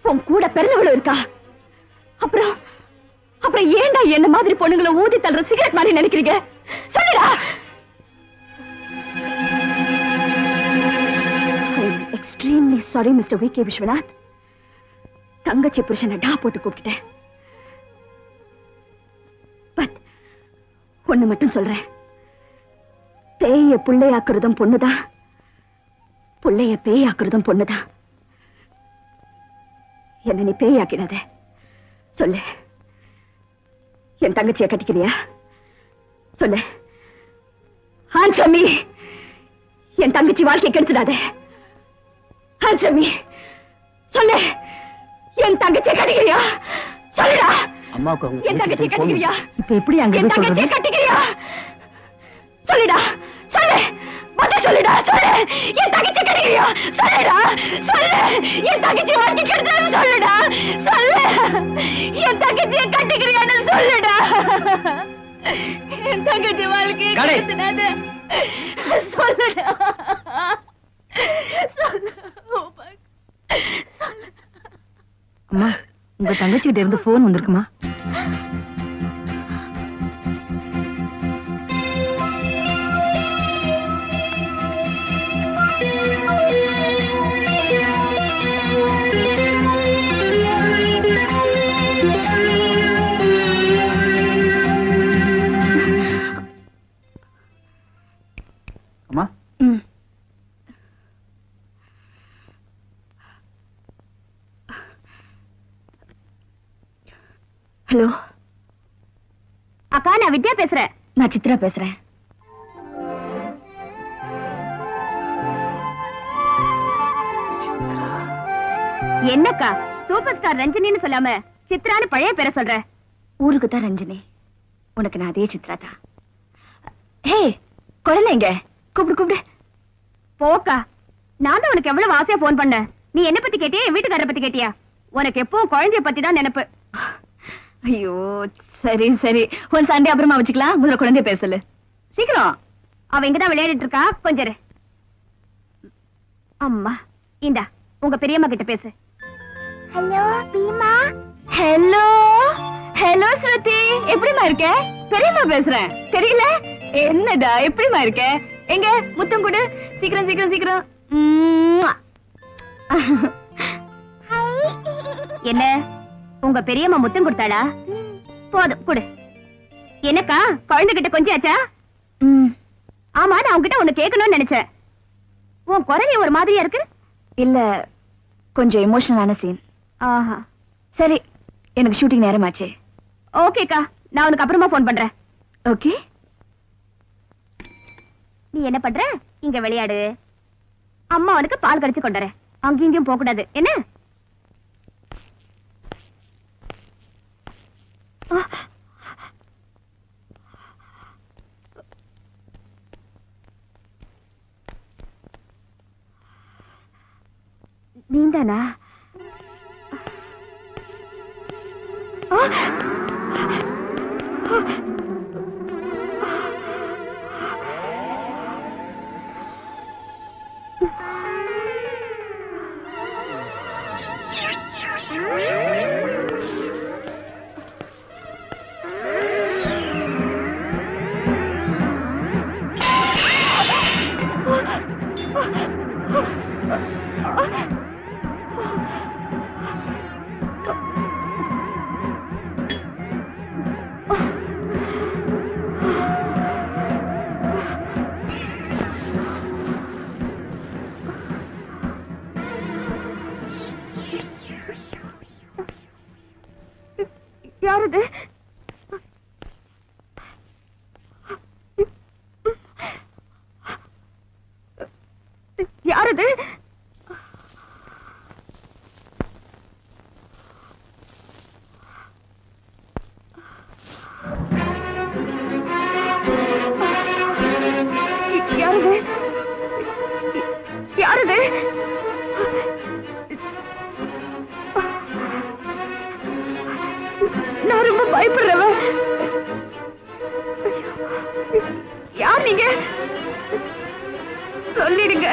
உன் கூட பிறந்தவளும் இருக்கா. அப்புறம் அப்புறம் ஏண்டா என்ன மாதிரி பொண்ணுங்களை ஊதி தள்ளுற சிகரெட் மாதிரி நினைக்கிறீங்க? சொல்லுடா. Extremely sorry mister V K. Viswanath. தங்கச்சி புருஷனை டா போட்டு கூப்பிட்டுட்டேன். பட் ஒண்ணு மட்டும் சொல்றேன், பேய புள்ளையாக்குறதும் பொண்ணுதான், புள்ளைய பேயாக்குறதும் பொண்ணுதான். என்ன நீ பேயாக்கிடாத. சொல்லு, என் தங்கச்சியை கட்டிக்கிறியா? சொல்லு. Answer me. என் தங்கச்சி வாழ்க்கை கெடுத்துடாத. Answer me. சொல்லு, என் தங்கச்சியை கட்டிக்கிறியா? சொல்லுடா. அம்மாவுக்கு என் தங்கச்சியை கட்டிக்கிறியா? இப்ப எப்படி அங்க என் தங்கச்சியை கட்டிக்கிறியா? சொல்லுடா, சொல்லு. சொல்லுடா, சொல்லு. என் தங்கச்சி கட்டிக்கிறியா? சொல்லுடா, சொல்லு. என் தங்கச்சி வாழ்க்கை கெடுத்துடாத. சொல்லுடா, சொல்லு. என் தங்கச்சியை கட்டிக்கிறியான்னு சொல்லுடா. என் தங்கச்சி வாழ்க்கை கெடுத்துடாத. சொல்லுடா, சொல்லு. அம்மா, உங்க தங்கச்சி கிட்ட இருந்து போன் வந்திருக்குமா? அம்மா, ஹலோ அக்கா, நான் வித்யா பேசுறேன். நான் சித்ரா பேசுறேன். என்னக்கா சூப்பர் ஸ்டார் ரஞ்சினின்னு சொல்லாம சித்ரான்னு பழைய பேரை சொல்ற? ஊருக்கு தான் ரஞ்சினி, உனக்கு நான் அதே சித்ரா தான். ஹே குழந்தைங்க, கூப்பிடு கூப்பிடு. போக்கா, நான் தான் உனக்கு எவ்வளவு ஆசையா போன் பண்ண. நீ என்ன பத்தி கேட்டியா, என் வீட்டுக்காரரை பத்தி கேட்டியா? உனக்கு எப்பவும் குழந்தைய பத்தி தான் நினைப்பு. ஐயோ சரி சரி, உன் சண்டே அப்புறமா வச்சுக்கலாம். முதல்ல குழந்தைய பேசல சீக்கிரம். அவ இங்கதான் விளையாடிட்டு இருக்கா, கொஞ்சம். அம்மா இந்தா உங்க பெரியம்மா கிட்ட பேசு. ஹலோ பீமா. ஹலோ ஹலோ ஸ்ருதி, எப்படிமா இருக்க? பெரியம்மா பேசுறேன், தெரியல? என்னடா எப்படிமா இருக்க? எங்க முத்தம் கொடு, சீக்கிரம் சீக்கிரம் சீக்கிரம். என்ன உங்க பெரியம்மா முத்தம் கொடுத்தாளா? போதும் கொடு. என்னக்கா குழந்தை கிட்ட கொஞ்சாச்சா? ஆமா, நான் உங்ககிட்ட ஒண்ணு கேட்கணும்னு நினைச்சேன். உன் குரல் ஒரு மாதிரியா இருக்கு. இல்ல, கொஞ்சம் எமோஷனலான சீன். ஆஹா, சரி, எனக்கு ஷூட்டிங் நேரமாச்சு. ஓகேக்கா, நான் உனக்கு அப்புறமா போன் பண்றேன். ஓகே, நீ என்ன பண்ற? இங்க விளையாடு. அம்மா உனக்கு பால் கடிச்சு கொண்டுறேன். அங்கேயும் இங்கேயும் போக கூடாது என்ன? நீந்தானா? யாரது? யாரது? யாரது? யாரது? நான் ரொம்ப பயப்படுறவன். யார் நீங்க? சொல்லிடுங்க.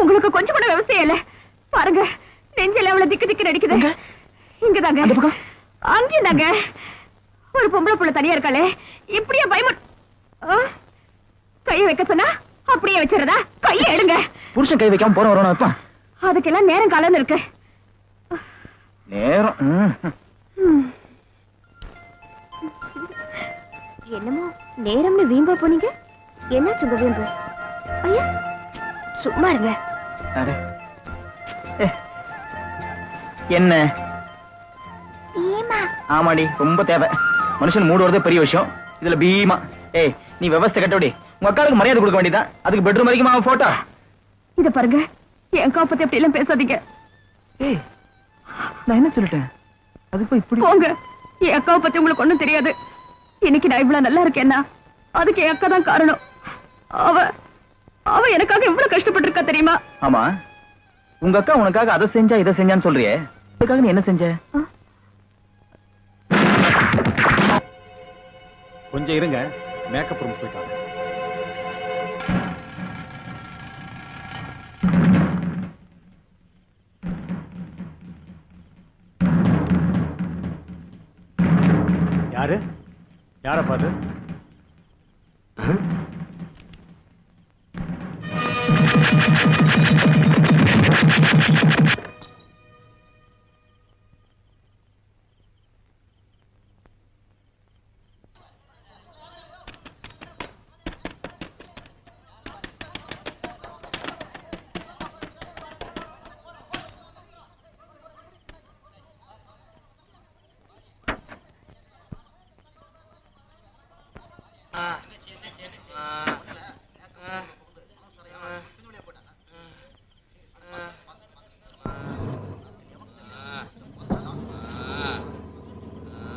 உங்களுக்கு கொஞ்சம் கூட விவசாயம் இல்ல. பாருங்க, நெஞ்சில அவ்வளவு திக்கு திக்கு நடிக்குது. இங்கதாங்க, அங்கேயும் தாங்க. ஒரு பொம்பளை புள்ள தனியா இருக்காளே, இப்படியே பயமும். கையை வைக்க சொன்னா அப்படியே வச்சிருதா? கையை எடுங்க. புருஷன் கை வைக்காம போற வரணும். அதுக்கெல்லாம் நேரம் காலம் இருக்கு. நேரம் என்னமோ நேரம்னு வீம்பா போனீங்க. என்ன சுங்க வீம்பு? ஐயா சும்மா இருங்க. என்ன? ஏமா? ஆமாடி, ரொம்ப தேவை. மனுஷன் மூடு வரதே பெரிய விஷயம். இதுல பீமா. ஏய், நீ விவஸ்தை கட்டபடி உங்க அக்காளுக்கு மரியாதை கொடுக்க வேண்டியதான். அதுக்கு பெட்ரூம் வரைக்கும் போட்டோ. இத பாருங்க, என் அக்கா பத்தி அப்படி எல்லாம் பேசாதீங்க. ஏய், நான் என்ன சொல்லிட்டேன்? அதுக்கு இப்படி போங்க. என் அக்காவை பத்தி உங்களுக்கு ஒண்ணும் தெரியாது. இன்னைக்கு நான் இவ்வளவு நல்லா இருக்கேன்னா அதுக்கு என் அக்கா தான் காரணம். அவ எனக்காக எவ்வளவு கஷ்டப்பட்டு இருக்கா தெரியுமா? ஆமா, உங்க அக்கா உனக்காக அதை செஞ்சா இதை செஞ்சான்னு சொல்றியே, அதுக்காக நீ என்ன செஞ்ச? கொஞ்சம் இருங்க, மேக்கப் ரூம் போயிட்டாங்க. யாரு? யார பாரு?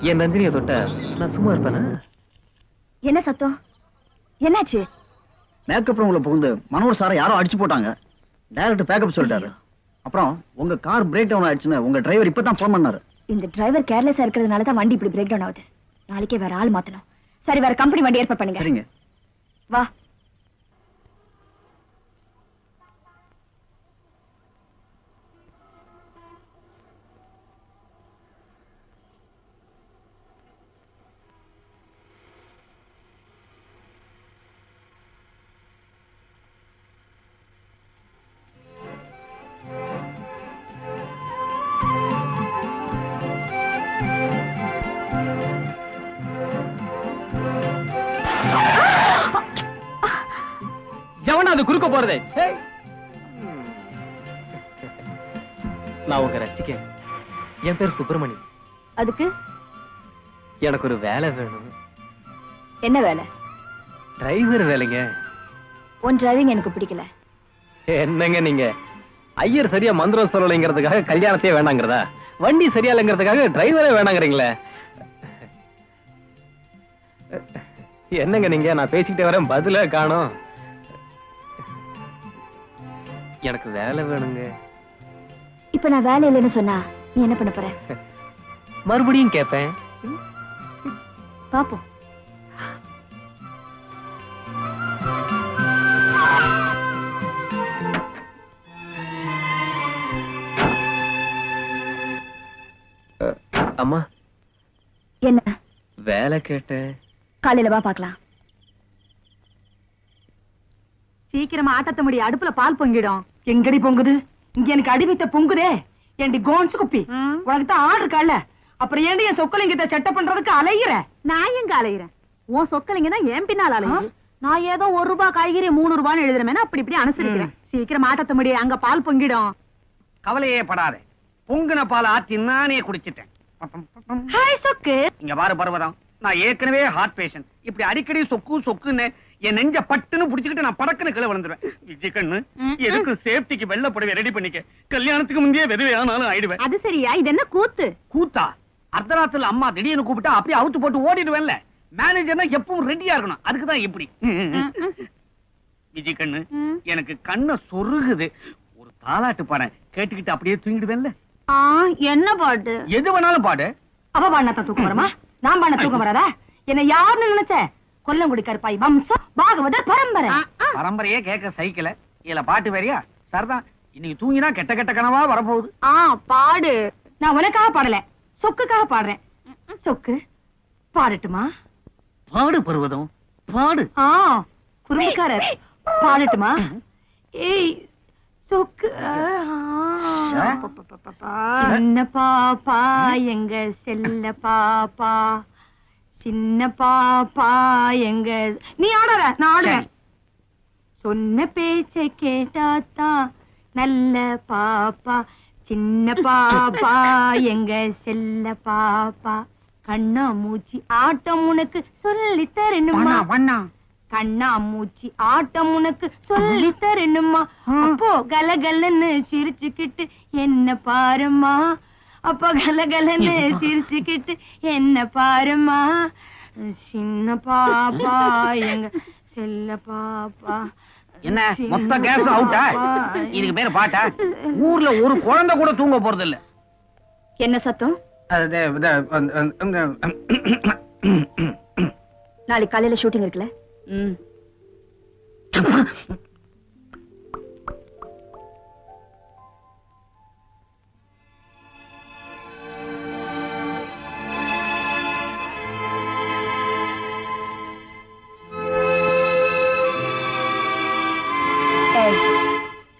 என் ரஞ்சினியை தொட்ட நான் சும்மா இருப்பேனா? என்ன சத்தம்? என்னாச்சு? மேக்கப் ரூம்ல புகுந்து மனோர் சாரை யாரோ அடிச்சு போட்டாங்க. டைரக்டர் பேக்கப் சொல்லிட்டாரு. அப்புறம் உங்க கார் பிரேக் டவுன் ஆயிடுச்சுன்னு உங்க டிரைவர் இப்பதான் போன் பண்ணாரு. இந்த டிரைவர் கேர்லெஸ்ஸா இருக்கிறதுனால தான் வண்டி இப்படி பிரேக் டவுன் ஆகுது. நாளைக்கே வேற ஆள் மாத்தணும். சரி, வேற கம்பெனி வண்டி ஏற்பாடு பண்ணுங்க. சரிங்க. வா. அது குறுக்க போறதே. நான் உங்க ரசிகன். என் பேர் சுப்பிரமணி. அதுக்கு எனக்கு ஒரு வேலை வேணும். என்ன வேலை? டிரைவர் வேலைங்க. உன் டிரைவிங் எனக்கு பிடிக்கல. என்னங்க நீங்க? ஐயர் சரியா மந்திரம் சொல்லலைங்கிறதுக்காக கல்யாணத்தையே வேணாங்கிறதா? வண்டி சரியா இல்லைங்கிறதுக்காக டிரைவரே வேணாங்கிறீங்களே. என்னங்க நீங்க? நான் பேசிக்கிட்டே வரேன், பதிலே காணோம். எனக்கு வேலை வேணுங்க. இப்ப நான் வேலை இல்லைன்னு சொன்னா நீ என்ன பண்ண போற? மறுபடியும் கேட்பேன். பாப்போம். அம்மா என்ன வேலை கேட்டேன். காலையில வா பாக்கலாம். சீக்கிரமா ஆட்டத்த முடி, அடுப்புல பால் பொங்கிடும். எங்கடி பொங்குது? இங்க எனக்கு அடிமைத்த பொங்குதே. ஏண்டி கோன்ஸ் குப்பி, உனக்கு தான் ஆர்டர் கால. அப்புறம் ஏண்டி என் சொக்கலிங்கத்தை செட்டப் பண்றதுக்கு அலையிற? நான் எங்க அலையிறேன்? உன் சொக்கலிங்க தான் என் பின்னால் அலையுது. நான் ஏதோ 1 ரூபாய் காய்கறி 3 ரூபான்னு எழுதுறேன், அப்படி இப்படி அனுசரிக்கிறேன். சீக்கிரம் ஆட்டத்த முடி, அங்க பால் பொங்கிடும். கவலையே படாதே, பொங்குன பால் ஆத்தி நானே குடிச்சிட்டேன். ஹாய் சொக்கு. இங்க பாரு பர்வதம், நான் ஏற்கனவே ஹார்ட் பேஷண்ட். இப்படி அடிக்கடி சொக்கு சொக்குன்னு என் நெஞ்ச பட்டுன்னு புடிச்சுக்கிட்டு நான் படக்குன்னு கீழே விழுந்துருவேன். விஜய் கண்ணு, எதுக்கு சேஃப்டிக்கு வெள்ள புடவை ரெடி பண்ணிக்க. கல்யாணத்துக்கு முந்தைய விதவை ஆனாலும் ஆயிடுவேன். அது சரியா? இது என்ன கூத்து? கூத்தா? அர்த்தராத்துல அம்மா திடீர்னு கூப்பிட்டா அப்படியே அவுத்து போட்டு ஓடிடுவேன்ல. மேனேஜர்னா எப்பவும் ரெடியா இருக்கணும், அதுக்குதான் இப்படி. விஜய் கண்ணு, எனக்கு கண்ணை சொருகுது. ஒரு தாலாட்டு பாட கேட்டுக்கிட்டு அப்படியே தூங்கிடுவேன்ல. என்ன பாட்டு? எது வேணாலும் பாடு. அவ பாடினா தூக்கம் வருமா? நான் பாடின தூக்கம் வராதா? என்ன யாருன்னு நினைச்ச? கொல்லங்குடி கருப்பாய் வம்சம் பாகவதர் பரம்பரை. பரம்பரையே கேட்க சைக்கிள இதுல பாட்டு வேறியா? சரிதான், இன்னைக்கு தூங்கினா கெட்ட கெட்ட கனவா வரப்போகுது. பாடு. நான் உனக்காக பாடல, சொக்குக்காக பாடுறேன். சொக்கு பாடட்டுமா? பாடு பருவதம், பாடு. குறும்புக்காரர் பாடட்டுமா? ஏய் சொக்கு. சின்ன பாப்பா எங்க செல்ல பாப்பா, சின்ன பாப்பா எங்க. நீ ஆடாத, நான் ஆடுவேன். சொன்ன பேச்ச கேட்டாத்தா நல்ல பாப்பா, சின்ன பாப்பா எங்க செல்ல பாப்பா. கண்ணா மூச்சி ஆட்டம் உனக்கு சொல்லி தரணுமா? கண்ணா மூச்சி ஆட்டம் உனக்கு சொல்லி தரணுமா? அப்போ கலகலன்னு சிரிச்சுக்கிட்டு என்ன பாருமா, அப்போ கலகலன்னு சிரிச்சுக்கிட்டு என்ன பாருமா. சின்ன பாப்பா எங்க செல்ல பாப்பா. என்ன மொத்த கேஸ் அவுட்டா? இதுக்கு பேரு பாட்டா? ஊர்ல ஒரு குழந்தை கூட தூங்க போறது இல்ல. என்ன சத்தம்? நாளைக்கு காலையில ஷூட்டிங் இருக்குல்ல?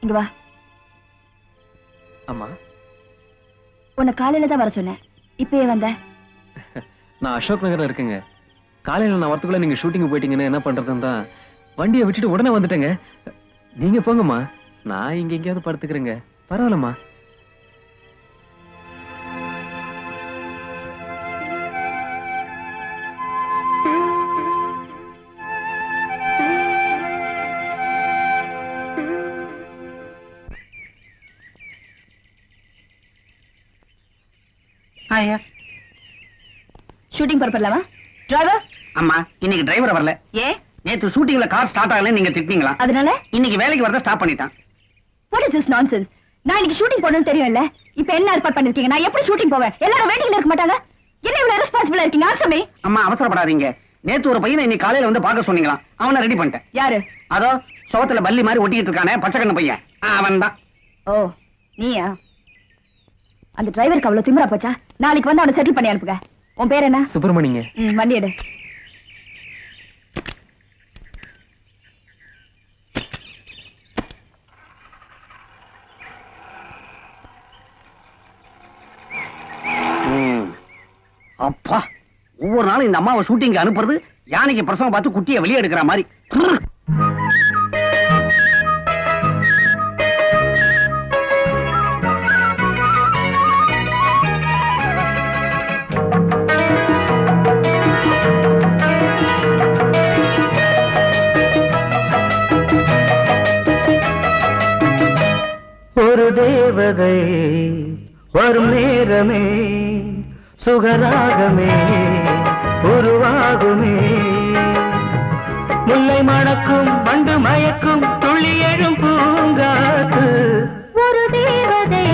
இங்க வா. அம்மா, உன்னை காலையில தான் வர சொன்னேன், இப்பயே வந்த? நான் அசோக் நகர்ல இருக்கேங்க. காலையில நான் வரத்துக்குள்ள நீங்க ஷூட்டிங் போயிட்டீங்கன்னு என்ன பண்றதுன்னு தான் வண்டியை விட்டுட்டு உடனே வந்துட்டேங்க. நீங்க போங்கம்மா, நான் இங்க எங்கேயாவது படுத்துக்கிறேங்க. பரவாயில்லம்மா. ஷூட்டிங் பரப்பலாமா? டிரைவர். அம்மா, இன்னைக்கு டிரைவர் வரல. ஏ? நேத்து ஷூட்டிங்ல கார் ஸ்டார்ட் ஆகல, நீங்க திட்டிங்களா? அதனால இன்னைக்கு வேலைக்கு வரத ஸ்டாப் பண்ணிட்டான். What is this nonsense? நான் இன்னைக்கு ஷூட்டிங் போறேன்னு தெரியும்ல, இப்போ என்ன ஏற்பாடு பண்ணிருக்கீங்க? நான் எப்படி ஷூட்டிங் போவேன்? எல்லாரும் வெயிட்டிங்ல இருக்க மாட்டாங்க? என்ன இவ்வளவு ரெஸ்பான்சிபிளா இருக்கீங்க? Answer me. அம்மா, அவசரப்படாதீங்க. நேத்து ஒரு பையனை இன்னைக்கு காலையில வந்து பார்க்க சொன்னீங்களா? அவனை ரெடி பண்ணிட்டேன். யாரு? அதோ சோத்துல பல்லி மாதிரி ஒட்டிக்கிட்டு இருக்கானே, பச்சை கண்ணு பையன், அவன் தான். ஓ, நீயா? அந்த டிரைவருக்கு அவ்வளவு திமிரா போச்சா? நாளைக்கு வந்து அவனை செட்டில் பண்ணி அனுப்புங்க. உன் பேர் என்ன? சுப்பிரமணிங்க. வண்டி எடு. அப்பா, ஒவ்வொரு நாளும் இந்த அம்மாவை ஷூட்டிங் அனுப்புறது யானைக்கு பிரசவம் பார்த்து குட்டியை வெளியே எடுக்கிற மாதிரி. ஒரு தேவதை வரும் நேரமே சுகராகமே உருவாகுமே முல்லை மணக்கும் வண்டு மயக்கும் துள்ளி எழும் பூங்காத்து ஒரு தேவதை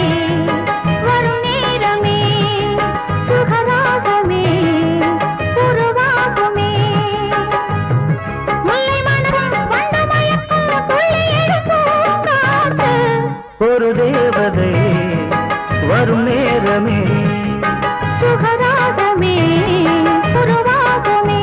வரும் நேரமே சுகராகமே உருவாகுமே முல்லை மணக்கும் வண்டு மயக்கும் துள்ளி எழும் பூங்காத்து ஒரு தேவதை வரும் நேரமே சுகராகமே உருவாகுமே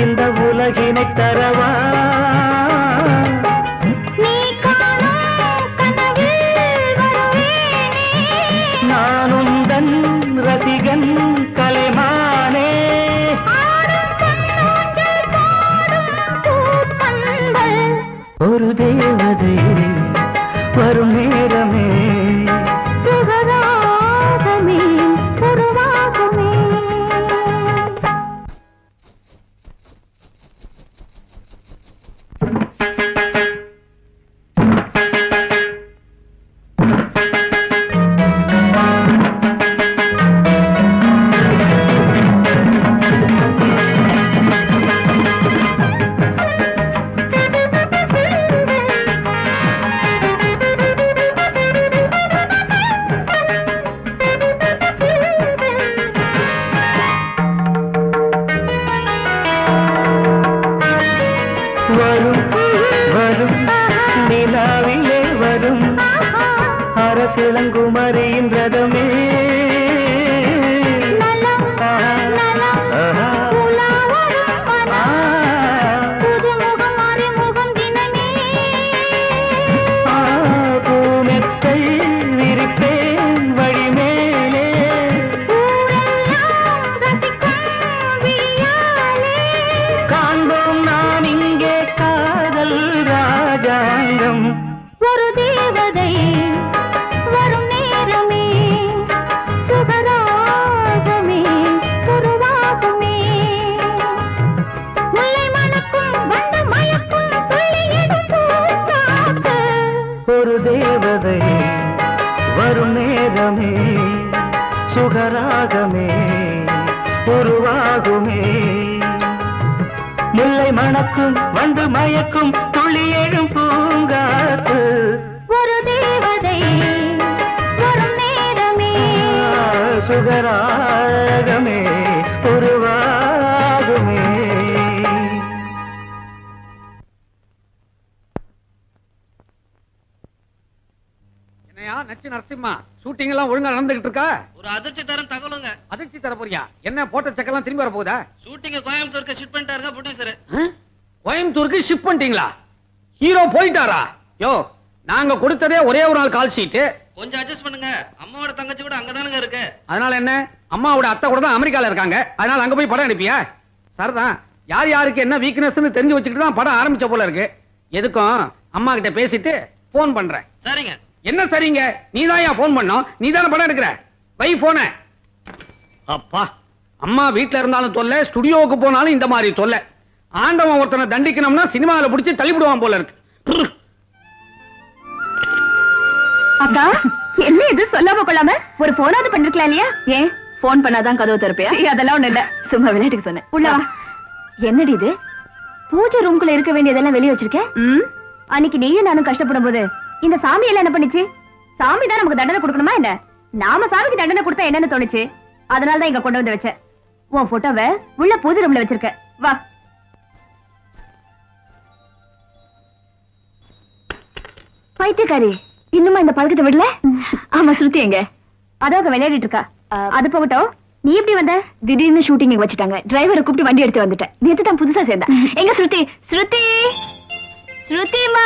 இந்த உலகினை தரவா நீ காணும் கனவில் வருவேனே நானும் தன் ரசிகன் கலைமானே ஒரு தேவதை வரும் நேரமே சுகராகமே உருவாகுமே அரசிளங்குமரியின் ரதமே பூமெத்தை விரிப்பேன் வழிமேலே காண்போம் நாம் இங்கே காதல் ராஜாங்கம் ஒரு தேவதை வரும் நேரமே சுகராகமே உருவாகுமே முல்லை மணக்கும் வண்டு மயக்கும் துள்ளி எடுக்கும் காத்து ஒரு தேவதை வரும் நேரமே சுகராகமே உருவாகுமே முல்லை மணக்கும் வண்டு மயக்கும் துள்ளி எழும் பூங்காத்து ஒரு தேவதை வரும் நேரமே சுகராகமே உருவாகுமே என்னையா நச்சு நரசிம்மா ஷூட்டிங் எல்லாம் ஒழுங்கா நடந்துகிட்டு இருக்கா? ஒரு அதிர்ச்சி தரம் தகவலுங்க. அதிர்ச்சி தர போறியா? என்ன போட்ட செக்கெல்லாம் திரும்பி வர போகுதா? ஷூட்டிங் கோயம்புத்தூருக்கு ஷிஃப்ட் பண்ணிட்டாருங்க ப்ரொடியூசர். கோயம்புத்தூருக்கு ஷிஃப்ட் பண்ணிட்டீங்களா? ஹீரோ போயிட்டாரா? யோ நாங்க கொடுத்ததே ஒரே ஒரு நாள் கால் ஷீட். கொஞ்சம் அட்ஜஸ்ட் பண்ணுங்க. அம்மாவோட தங்கச்சி கூட அங்கதானங்க இருக்கு. அதனால என்ன? அம்மாவோட அத்தை கூட தான் அமெரிக்கால இருக்காங்க. அதனால அங்க போய் படம் எடுப்பியா? சரிதான். யார் யாருக்கு என்ன வீக்னஸ்னு தெரிஞ்சு வச்சுக்கிட்டு தான் படம் ஆரம்பிச்ச போல இருக்கு. எதுக்கும் அம்மா கிட்ட பேசிட்டு போன் பண்றேன். சரிங்க. என்ன சரிங்க? நீதான் போன் பண்ணோம். நீதானே படம் எடுக்கிற. வை போன. அப்பா அம்மா வீட்டுல இருந்தாலும் தொல்லை, ஸ்டுடியோவுக்கு போனாலும் இந்த மாதிரி தொல்லை. ஆண்டவன் ஒருத்தனை தண்டிக்கணும்னா சினிமாவில் பிடிச்சி தள்ளிவிடுவான் போல இருக்கு. அக்கா என்ன இது சொல்லாம கொள்ளாம ஒரு போனாவது பண்ணிருக்கலாம் இல்லையா? ஏன் போன் பண்ணாதான் கதவு திறப்பியா? அதெல்லாம் ஒண்ணு இல்ல, சும்மா விளையாட்டுக்கு சொன்னேன். உள்ள வா. என்னடி இது? பூஜை ரூம்குள்ள இருக்க வேண்டியதெல்லாம் வெளியே வச்சிருக்க? அன்னைக்கு நீயும் நானும் கஷ்டப்படும் போது இந்த சாமி எல்லாம் என்ன பண்ணுச்சு? சாமி தான் நமக்கு தண்டனை கொடுக்கணுமா என்ன? நாம சாமிக்கு தண்டனை கொடுத்தா என்னன்னு தோணுச்சு. அதனாலதான் இங்க கொண்டு வந்து வச்சேன். உன் போட்டோவை உள்ள பூஜை ரூம்ல வச்சிருக்க. வா. பைத்தியக்காரி, இன்னுமா இந்த பழக்கத்தை விடல? ஆமா, ஸ்ருதி எங்க? அதாக விளையாடிட்டு இருக்கா. அது போகட்டும், நீ எப்படி வந்த? திடீர்னு ஷூட்டிங் வச்சுட்டாங்க. டிரைவரை கூப்பிட்டு வண்டி எடுத்து வந்துட்டேன். நேத்து தான் புதுசா சேர்ந்தா. எங்க ஸ்ருதி? ஸ்ருதி, ஸ்ருதிமா,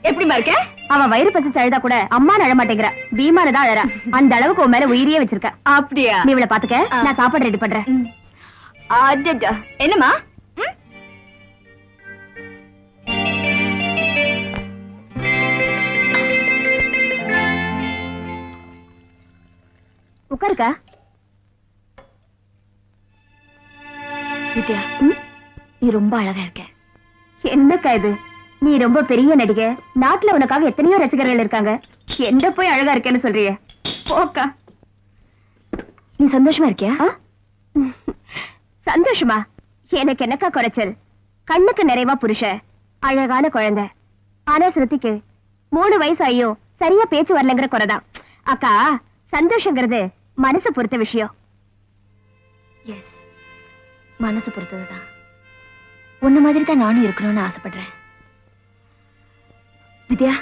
எப்படிமா இருக்க? அவன் வயிறு பசிச்சு அழுதா கூட அம்மா அழ மாட்டேங்கிற. பீமால தான் அழறா. அந்த அளவுக்கு உன் மேல உயிரியே வச்சிருக்க. அப்படியா? நீ இவளை பாத்துக்க, நான் சாப்பாடு ரெடி பண்றேன். என்னம்மா? உட்காருக்கா. வித்யா, நீ ரொம்ப அழகா இருக்க. என்னக்கா இது? நீ ரொம்ப பெரிய நடிகை. நாட்டுல உனக்காக எத்தனையோ ரசிகர்கள் இருக்காங்க. எந்த போய் அழகா இருக்கேன்னு சொல்றிய? போக்கா. நீ சந்தோஷமா இருக்கியா? சந்தோஷமா? எனக்கு என்னக்கா குறைச்சல்? கண்ணுக்கு நிறைவா புருஷ, அழகான குழந்தை. ஆனா ஸ்ருதிக்கு 3 வயசு ஐயோ சரியா பேச்சு வரலங்கிற குறைதான். அக்கா, சந்தோஷங்கிறது மனசு பொறுத்த விஷயம். எஸ், மனசு பொறுத்ததுதான். உன்ன மாதிரி தான் நானும் இருக்கணும்னு ஆசைப்படுறேன். வித்யா,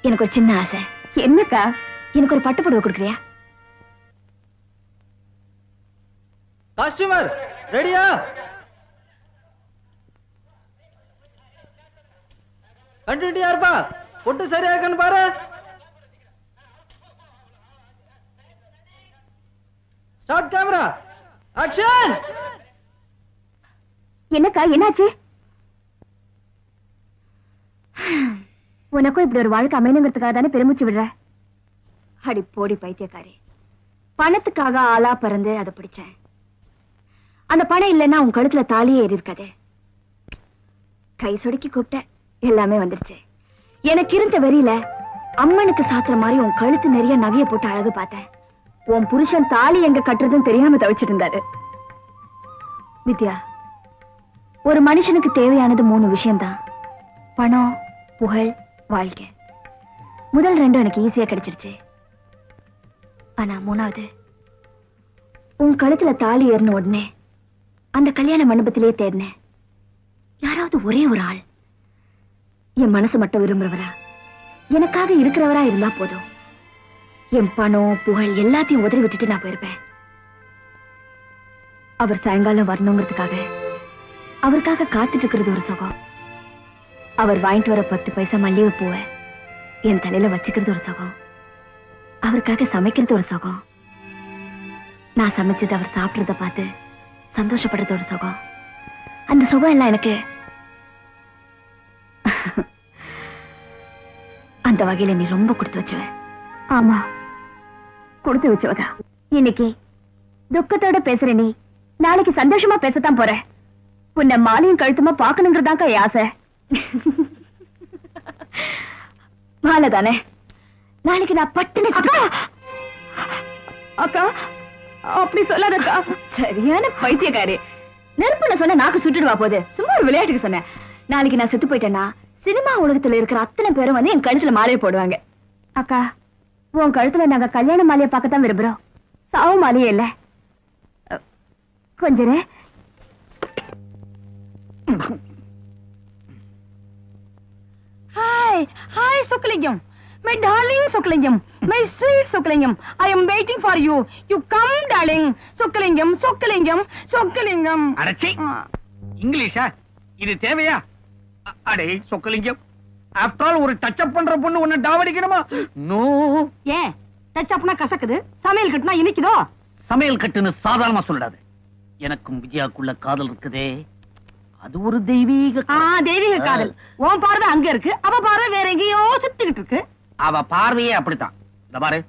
எனக்கு ஒரு சின்ன ஆசை. என்னக்கா? எனக்கு ஒரு பட்டு புடவை கொடுக்குறியா? காஸ்டியூமர் ரெடியா? கண்டினியூ இருப்பா. பொட்டு சரியா இருக்கான்னு பாரு. Start camera, action. என்னக்கா, என்னாச்சு? உனக்கும் இப்படி ஒரு வாழ்க்கை அமையணுங்கிறதுக்காக தானே பெருமூச்சு விடுற? அடி போடி பைத்தியக்காரி. பணத்துக்காக ஆளா பறந்து அதை பிடிச்சேன். அந்த பணம் இல்லைன்னா உன் கழுத்துல தாலியே ஏறி இருக்காது. கை சொடுக்கி கூப்பிட்ட, எல்லாமே வந்துருச்சு. எனக்கு இருந்த வெறியில அம்மனுக்கு சாத்துற மாதிரி உன் கழுத்து நிறைய நகைய போட்டு அழகு பார்த்தேன். உன் புருஷன் தாலி எங்க கட்டுறதுன்னு தெரியாம தவிச்சிட்டு இருந்தாரு. வித்யா, ஒரு மனுஷனுக்கு தேவையானது 3 விஷயம்தான். பணம், புகழ், வாழ்க்கை. முதல் 2 எனக்கு ஈஸியா கிடைச்சிருச்சு. ஆனா 3வது, உன் கழுத்துல தாலி ஏறின உடனே அந்த கல்யாண மண்டபத்திலேயே தேடினேன். யாராவது ஒரே ஒரு ஆள் என் மனசு மட்டும் விரும்புறவரா, எனக்காக இருக்கிறவரா இருந்தா போதும். என் பணம், புகழ் எல்லாத்தையும் உதறி விட்டுட்டு நான் போயிருப்பேன். அவர் சாயங்காலம் வரணுங்கிறதுக்காக அவருக்காக காத்துட்டு இருக்கிறது ஒரு சுகம். அவர் வாங்கிட்டு வர 10 பைசா மல்லிகை பூவை என் தலையில வச்சுக்கிறது ஒரு சுகம். அவருக்காக சமைக்கிறது ஒரு சுகம். நான் சமைச்சது அவர் சாப்பிடுறத பார்த்து சந்தோஷப்படுறது ஒரு சுகம். அந்த சுகம் எல்லாம் எனக்கு அந்த வகையில நீ ரொம்ப கொடுத்து வச்சுவ. ஆமா, கொடுத்து வச்சவதா. இன்னைக்கு துக்கத்தோட பேசுற நீ நாளைக்கு சந்தோஷமா பேசத்தான் போற. உன்னை மாலையும் கழுத்துமா பாக்கணுங்கிறதாக்கா ஆசை. மாலை தானே, நாளைக்கு நான் பட்டுன்னு. அக்கா, அப்படி சொல்லாதக்கா. சரியான பைத்தியக்காரி. நெருப்புல சொன்ன நாக்கு சுட்டுடுவா போது. சும்மா ஒரு விளையாட்டுக்கு சொன்னேன். நாளைக்கு நான் செத்து போயிட்டேன்னா சினிமா உலகத்துல இருக்கிற அத்தனை பேரும் வந்து என் கழுத்துல மாலையை போடுவாங்க. அக்கா, உன் கழுத்துல நாங்க கல்யாண மாலையை பார்க்கத்தான் விரும்புறோம். சாவு மாலையே இல்ல. கொஞ்சம் hi hi Chokkalingam, my darling Chokkalingam, my sweet Chokkalingam, I am waiting for you. You come darling. Chokkalingam Chokkalingam Chokkalingam. அடச்சி, இங்கிலீஷா இது தேவையா? அடே சொக்கலிங்கம், ஆஃப்டர் ஆல் ஒரு டச் அப் பண்ற பொண்ணு உன்னை டாவடிக்கணுமா? நோ. ஏன் டச் அப்னா கசக்குது, சமையல் கட்டுனா இனிக்குதோ? சமையல் கட்டுன்னு சாதாரணமா சொல்லிடாது. எனக்கும் விஜயாக்குள்ள காதல் இருக்குதே, அது ஒரு தெய்வீக தெய்வீக காதல். உன் பார்வை அங்க இருக்கு, அவ பார்வை வேற எங்கேயோ சுத்திக்கிட்டு இருக்கு. அவ பார்வையே அப்படித்தான். இந்த பாரு,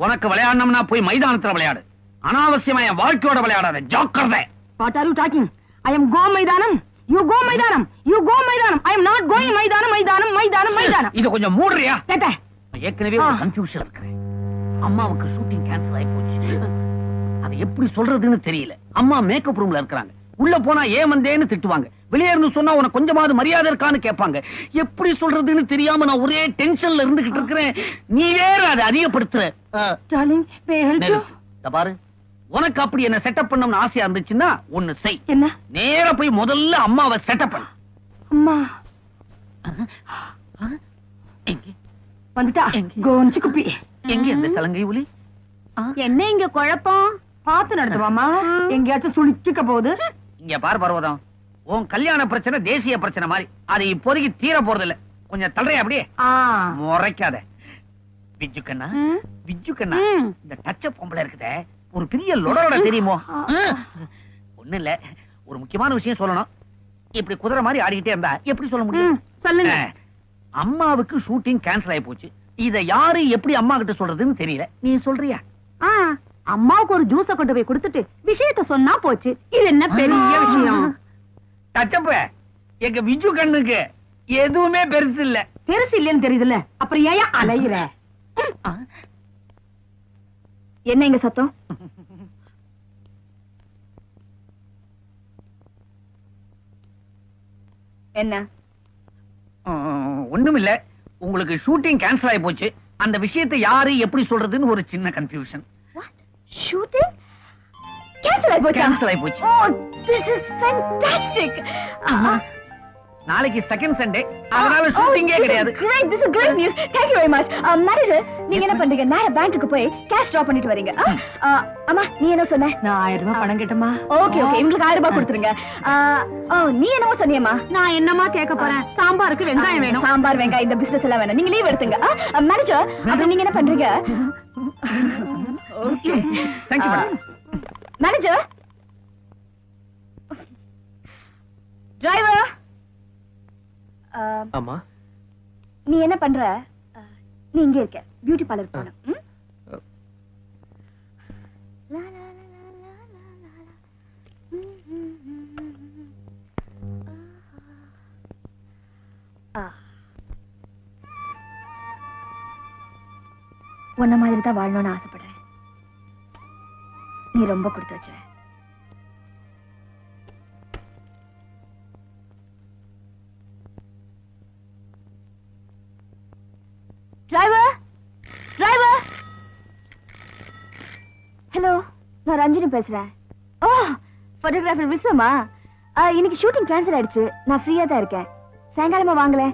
உனக்கு விளையாடணும்னா போய் மைதானத்துல விளையாடு. அனாவசியமா என் வாழ்க்கையோட விளையாடாத. ஜாக்கிரதை. What are you talking? I am go மைதானம். You go மைதானம். You go மைதானம். I am not going மைதானம் மைதானம் மைதானம் மைதானம். இத கொஞ்சம் மூடுறியா? கேட்ட. ஏற்கனவே ஒரு கன்ஃபியூஷன் இருக்கிறேன். அம்மாவுக்கு ஷூட்டிங் கேன்சல் ஆயி போச்சு. அது எப்படி சொல்றதுன்னு தெரியல. அம்மா மேக்கப் ரூம்ல இருக்காங்க. உள்ள போனா ஏன் வந்தேன்னு திட்டுவாங்க. வெளியே இருந்து சொன்னா உனக்கு கொஞ்சமாவது மரியாதை இருக்கான்னு கேட்பாங்க. எப்படி சொல்றதுன்னு தெரியாம நான் ஒரே டென்ஷன்ல இருந்துகிட்டு இருக்கிறேன். நீ வேற அதை அதிகப்படுத்துற. Darling, may I help you? பாரு, உனக்கு அப்படி என்ன செட்டப் பண்ணணும்னு ஆசையா இருந்துச்சுன்னா ஒண்ணு செய். என்ன? நேரா போய் முதல்ல அம்மாவை செட்டப் பண்ணு. அம்மா வந்துட்டா கோஞ்சி குப்பி. எங்க இந்த சலங்கை ஒலி? என்ன இங்க குழப்பம்? பார்த்து நடத்துவாமா, எங்கேயாச்சும் சுழிக்க போகுது. இங்க பார் பர்வதம், உன் கல்யாண பிரச்சனை தேசிய பிரச்சனை மாதிரி, அது இப்போதைக்கு தீர போறது இல்ல. கொஞ்சம் தள்ளுறியா அப்படியே? முறைக்காத. விஜு கண்ணா, விஜு கண்ணா, இந்த டச்ச பொம்பளை இருக்குதே ஒரு பெரிய லொடலோட தெரியுமோ? ஒண்ணு இல்ல, ஒரு முக்கியமான விஷயம் சொல்லணும். இப்படி குதிரை மாதிரி ஆடிக்கிட்டே இருந்தா எப்படி சொல்ல முடியும்? சொல்லுங்க. அம்மாவுக்கு ஷூட்டிங் கேன்சல் ஆகி போச்சு. இத யாரு எப்படி அம்மா கிட்ட சொல்றதுன்னு தெரியல. நீ சொல்றியா? அம்மாவுக்கு ஒரு ஜூஸ கொண்டு போய் கொடுத்துட்டு விஷயத்த சொன்னா போச்சு. இது என்ன பெரிய விஷயம்? டச்சப்ப, எங்க விஜு கண்ணுக்கு எதுவுமே பெருசு இல்ல. பெருசு இல்லன்னு தெரியுதுல்ல, அப்புறம் ஏன் அலையிற? என்ன இங்க சத்தம்? என்ன? ஒண்ணும் இல்ல, உங்களுக்கு ஷூட்டிங் கேன்சல் ஆகி போச்சு. அந்த விஷயத்தை யாரு எப்படி சொல்றதுன்னு ஒரு சின்ன கன்ஃபியூஷன். ஷூட்டிங் கேன்சல் ஆயி போச்சு. கேன்சல் ஆயி போச்சு. ஓ, this is fantastic. நாளைக்கு செகண்ட் சண்டே, அதனால ஷூட்டிங்கே கிடையாது. Great, this is great news. Thank you very much. Manager, நீங்க என்ன பண்றீங்க? நான் பேங்க்குக்கு போய் கேஷ் டிரா பண்ணிட்டு வரீங்க. அம்மா, நீ என்ன சொன்ன? நான் 1000 ரூபாய் பணம் கேட்டமா. ஓகே ஓகே, உங்களுக்கு 1000 ரூபாய் கொடுத்துருங்க. நீ என்னவோ சொன்னியம்மா? நான் என்னமா கேட்க போறேன்? சாம்பாருக்கு வெங்காயம் வேணும். சாம்பார் வெங்காயம் இந்த பிசினஸ் எல்லாம் வேணும். நீங்க லீவ் எடுத்துங்க. மேனேஜர், அப்ப நீங்க என்ன பண்றீங்க? Okay, thank you madam. Manager, driver. ஆமா, நீ என்ன பண்ற? நீ இங்க இருக்க, பியூட்டி பார்லர் போணும். உன்ன மாதிரி தான் வாழணும்னு ஆசைப்படுறேன். நீ ரொம்ப கொடுத்து வச்ச. Driver, driver. ஹலோ, நான் ரஞ்சினி பேசுறேன். ஓ, போட்டோகிராஃபர் விஸ்வமா? இன்னைக்கு ஷூட்டிங் கேன்சல் ஆயிடுச்சு. நான் ஃப்ரீயா தான் இருக்கேன். சாயங்காலமா வாங்கல.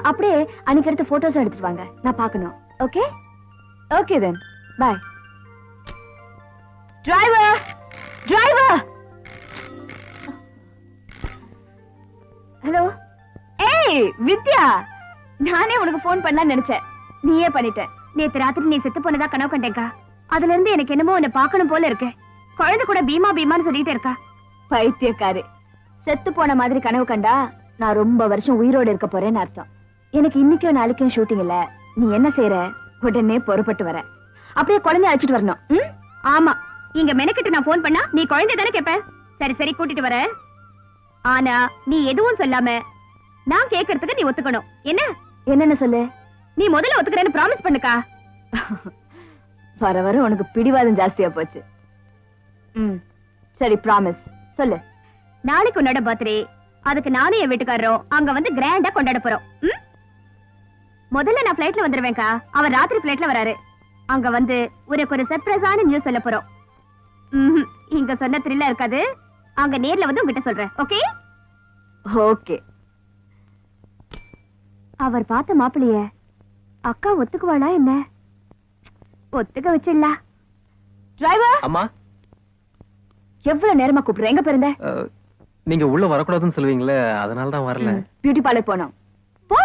அப்படியே அன்னைக்கு எடுத்த போட்டோஸ் எடுத்துட்டு வாங்க, நான் பார்க்கணும். Okay okay then bye. Driver, driver. Hello. ஏய் வித்யா, நானே உனக்கு போன் பண்ணலாம்னு நினைச்சேன், நீயே பண்ணிட்ட. நேத்து ராத்திரி நீ செத்து போனதா கனவு கண்டேக்கா. அதுல இருந்து எனக்கு என்னமோ உன்னை பார்க்கணும் போல இருக்கு. குழந்தை கூட பீமா பீமான்னு சொல்லிட்டு இருக்கா. பைத்தியக்காரு. செத்து போன மாதிரி கனவு கண்டா நான் ரொம்ப வருஷம் உயிரோடு இருக்க போறேன்னு அர்த்தம். எனக்கு இன்னைக்கும் நாளைக்கும் ஷூட்டிங் இல்ல. நீ என்ன செய்யற? உடனே பொறுப்பட்டு வர. அப்படியே குழந்தைய அழைச்சிட்டு வரணும். ஆமா, இங்க மெனக்கிட்டு நான் போன் பண்ணா நீ குழந்தை தானே கேப்ப. சரி சரி, கூட்டிட்டு வர. ஆனா நீ எதுவும் சொல்லாம நான் கேட்கறதுக்கு நீ ஒத்துக்கணும். என்ன? என்னன்னு சொல்லு. நீ முதல்ல ஒத்துக்கிறேன்னு ப்ராமிஸ் பண்ணுக்கா. வர வர உனக்கு பிடிவாதம் ஜாஸ்தியா போச்சு. சரி, ப்ராமிஸ் சொல்லு. நாளைக்கு உன்னோட பர்த்டே. அதுக்கு நானும் என் வீட்டுக்காரரும் அங்க வந்து கிராண்டா கொண்டாட போறோம். முதல்ல நான் பிளைட்ல வந்துருவேன்க்கா. அவர் ராத்திரி பிளைட்ல வராரு. அங்க வந்து உனக்கு ஒரு சர்ப்ரைஸான நியூஸ் சொல்ல போறோம். இங்க சொன்ன த்ரில்லா இருக்காது. அங்க நேர்ல வந்து உங்ககிட்ட சொல்றேன். Okay okay. அவர் பார்த்த மாப்பிளைய அக்கா ஒத்துக்குவாளா என்ன? ஒத்துக்க வச்சிடலாம். டிரைவர். அம்மா, எவ்வளவு நேரமா கூப்பிடுற? எங்க போயிருந்த? நீங்க உள்ள வரக்கூடாதுன்னு சொல்லுவீங்களே, அதனால தான் வரல. பியூட்டி பார்லர் போனோம். போ.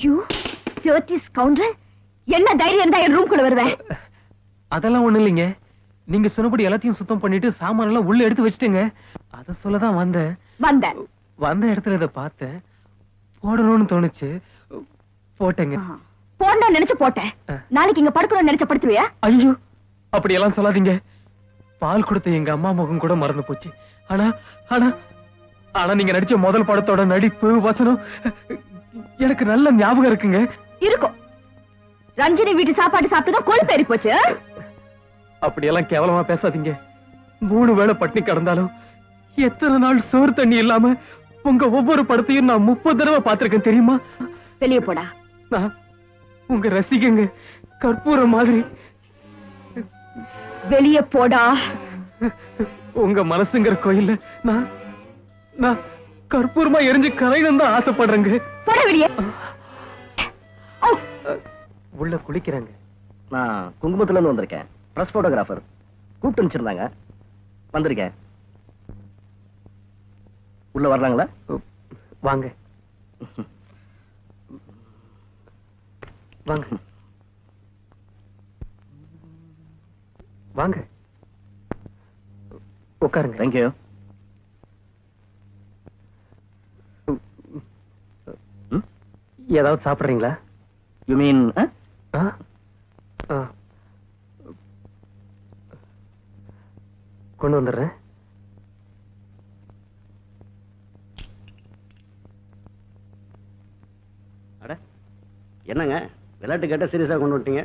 You dirty scoundrel! என்ன தைரியம் இருந்தா என் ரூம்குள்ள வருவேன்? அதெல்லாம் ஒண்ணு இல்லைங்க. நீங்க சொன்னபடி எல்லாத்தையும் சுத்தம் பண்ணிட்டு சாமான் எல்லாம் உள்ள எடுத்து வச்சிட்டீங்க. அத சொல்லதான் வந்தேன். வந்த இடத்துல இத பார்த்தேன். போடணும்னு தோணுச்சு. போட்டேங்க. போடணும்னு நினைச்சு போட்டேன். நாளைக்கு இங்க படுக்கணும்னு நினைச்ச படுத்துவியா? ஐயோ, அப்படி எல்லாம் சொல்லாதீங்க. பால் கொடுத்த எங்க அம்மா முகம் கூட மறந்து போச்சு. ஆனா ஆனா ஆனா நீங்க நடிச்ச முதல் படத்தோட நடிப்பு வசனம் எனக்கு நல்ல ஞாபகம் இருக்குங்க. இருக்கும். ரஞ்சினி வீட்டு சாப்பாடு சாப்பிட்டுதான் கொழுப்பு ஏறி போச்சு. அப்படியெல்லாம் கேவலமா பேசாதீங்க. 3 வேளை பட்டினி கிடந்தாலும் எத்தனை நாள் சோறு தண்ணி இல்லாம உங்க ஒவ்வொரு படத்தையும் நான் 30 தடவை பார்த்திருக்கேன் தெரியுமா? வெளியே போடா. நான் உங்க ரசிகங்க, கற்பூரம் மாதிரி. வெளியே போடா. உங்க மனசுங்கிற கோயில்ல நான் கற்பூரமா எரிஞ்சு கரையணும் தான் ஆசைப்படுறேங்க. போட வெளியே. உள்ள குளிக்கிறாங்க. நான் குங்குமத்துல இருந்து வந்திருக்கேன். பிரஸ் போட்டோகிராஃபர் கூப்பிட்டு அனுப்பிச்சிருந்தாங்க. வந்திருக்கேன். உள்ள வர்றாங்களா? வாங்க வாங்க வாங்க உட்காருங்க. தேங்க்யூ. ஏதாவது சாப்பிடுறீங்களா? யூ மீன் கொண்டு வந்துடுறேன். அட என்னங்க விளையாட்டு கேட்ட சீரியஸா கொண்டு வந்துட்டீங்க?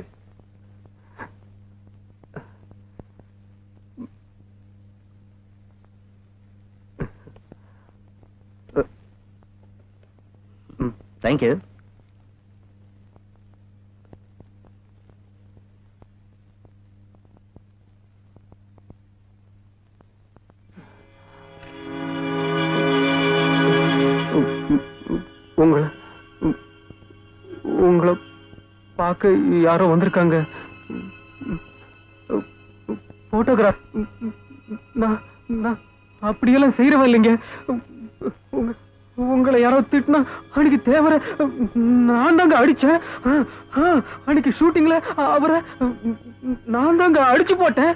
தேங்க்யூ. உங்களை பார்க்க யாரோ வந்திருக்காங்க. போட்டோகிராஃப். நான் அப்படியெல்லாம் செய்யறவ இல்லைங்க. உங்களை யாரோ திட்டினா அன்னைக்கு தேவர நான் தாங்க அடிச்சேன். அன்னைக்கு ஷூட்டிங்ல அவரை நான் தாங்க அடிச்சு போட்டேன்.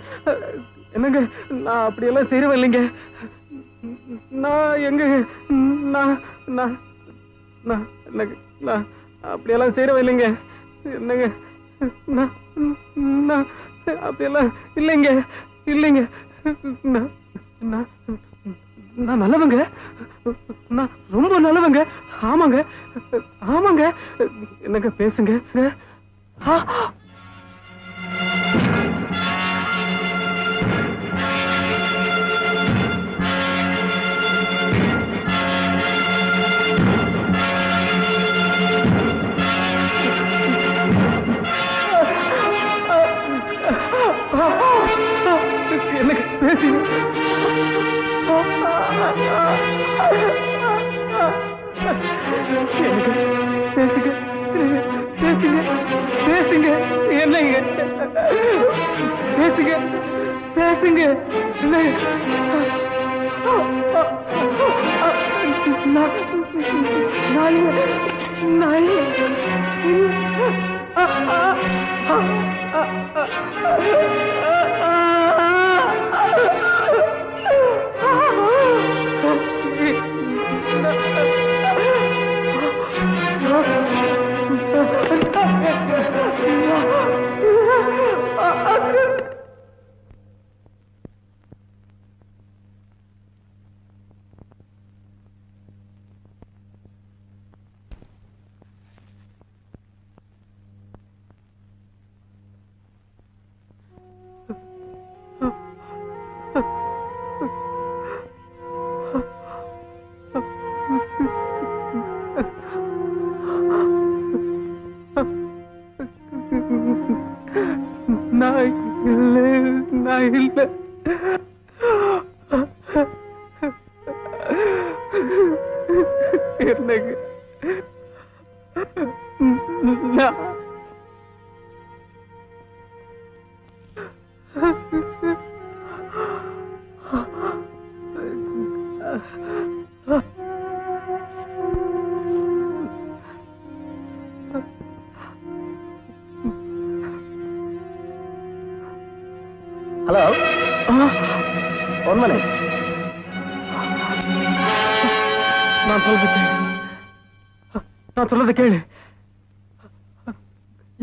என்னங்க நான் அப்படியெல்லாம் செய்யறவ இல்லைங்க. நான் எங்க நான் நான் நான் என்னங்க நான் அப்படியெல்லாம் செய்யறவ இல்லைங்க. என்னங்க நான் நான் அப்படியெல்லாம் இல்லைங்க இல்லைங்க. நான் நான் நல்லவங்க. நான் ரொம்ப நல்லவங்க. ஆமாங்க ஆமாங்க. என்னங்க பேசுங்க. எனக்கு பேசுங்க. பேசுங்க பேசுங்க பேசுங்க. என்னங்க பேசுங்க பேசுங்க. Hello, one minute. நான் சொல்றது கேளு.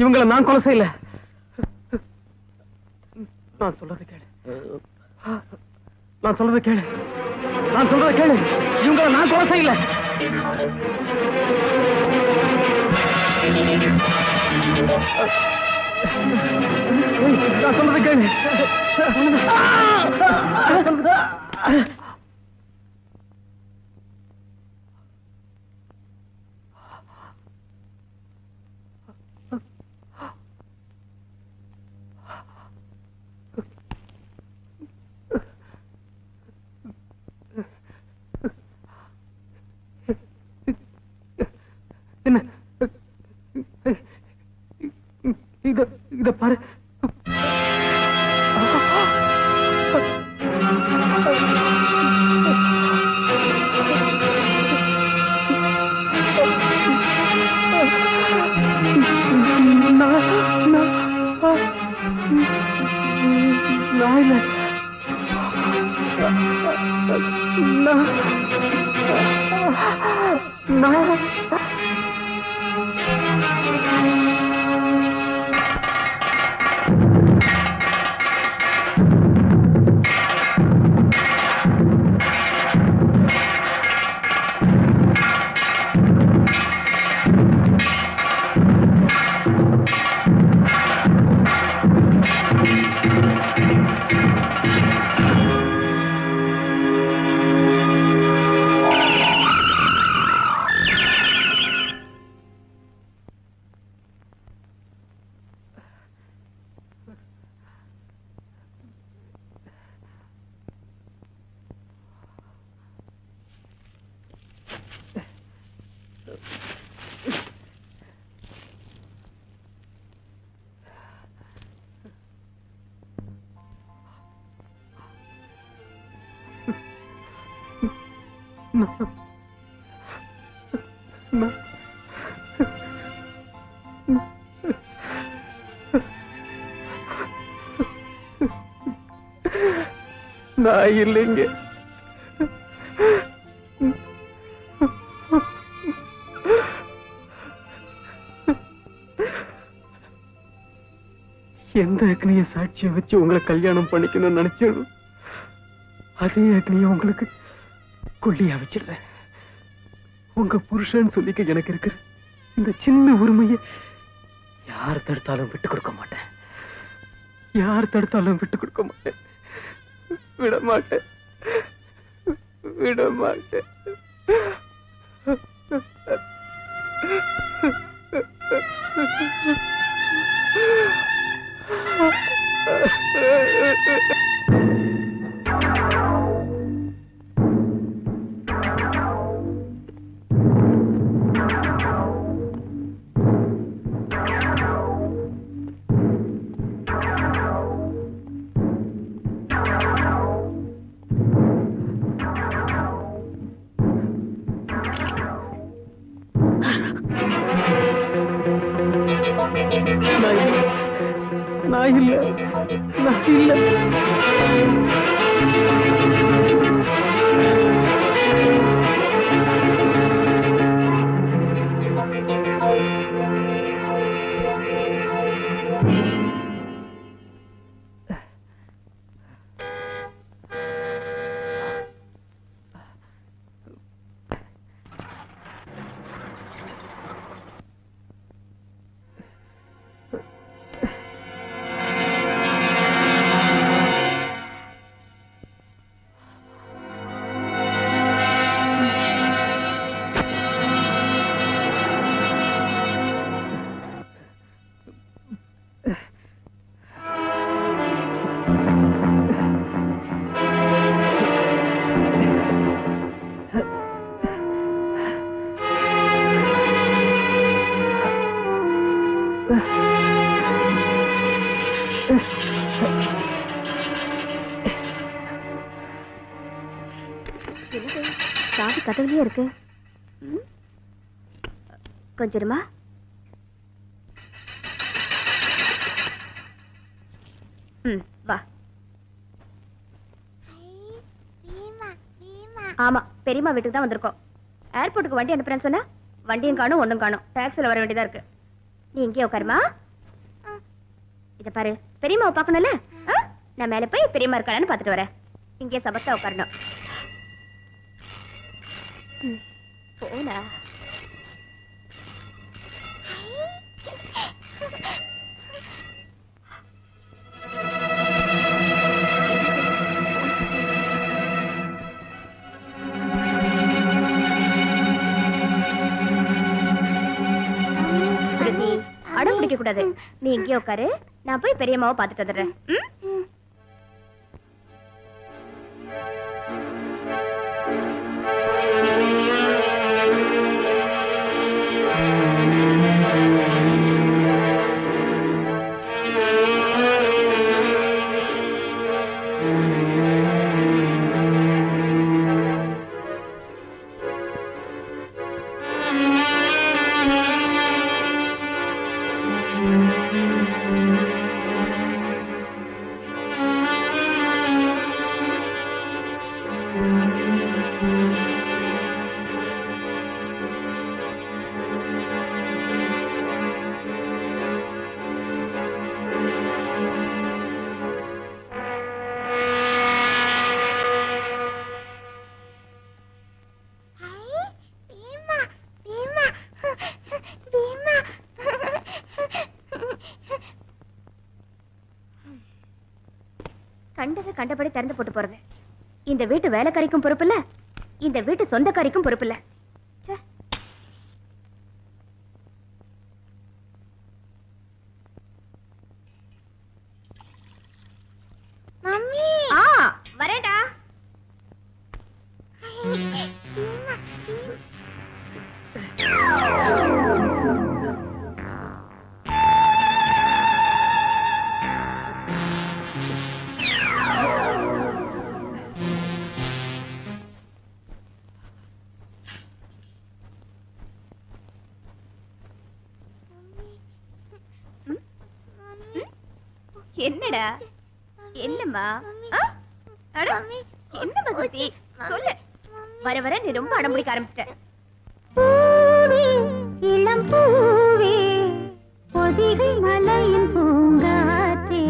இவங்களை நான் கொலை செய்யல. நான் சொல்றது கேளு. நான் சொல்றது கேளு. நான் சொல்றது கேளு. இவங்களை நான் கொலை செய்யல. நான் சொல்றது கேளு. நான் சொல்றது என்ன இத பாரு. நான் இல்லைங்க. எந்த அக்னிய சாட்சியம் வச்சு உங்களை கல்யாணம் பண்ணிக்கணும்னு நினைச்சோம், அதே அக்னிய உங்களுக்கு கொல்லியா வச்சிடுறேன். உங்க புருஷன் சொல்லிக்க எனக்கு இருக்கிற இந்த சின்ன உரிமையை யார் தடுத்தாலும் விட்டு கொடுக்க மாட்டேன். யார் தடுத்தாலும் விட்டு கொடுக்க மாட்டேன். விட மாட்டேன். விட மாட்டேன். நான் இல்ல. நான் இல்ல. சாவி கதவுலயே இருக்கு. கொஞ்சமா வா. ஆமா, பெரியம்மா வீட்டுக்கு தான் வந்திருக்கோம். ஏர்போர்ட்டுக்கு வண்டி அனுப்புறேன்னு சொன்னா வண்டியும் காணும் ஒண்ணும் காணும். டாக்ஸில வர வேண்டியதா இருக்கு. நீ இங்கே உட்காருமா. இத பாரு, பெரியம்மாவை பார்க்கணும்ல. நான் மேல போய் பெரியம்மா இருக்காளான்னு பார்த்துட்டு வரேன். இங்கே சபத்தா உட்காரணும். போனா அடம் பிடிக்க கூடாது. நீ இங்கே உட்காரு, நான் போய் பெரியம்மாவை பார்த்துட்டு வந்துடுறேன். கண்டது கண்டபடி திறந்து போட்டு போறது இந்த வீட்டு வேலைக்காரிக்கும் பொறுப்பு இல்ல, இந்த வீட்டு சொந்தக்காரிக்கும் பொறுப்பு இல்ல. மம்மி வரேடா. என்னடா என்னம்மா? என்ன பகவதி சொல்லு. வர வர நீ ரொம்ப அடம் பிடிக்க ஆரம்பிச்சிட்ட. பூவே இளம் பூவே பொதிகை மலையின் பூங்காற்றே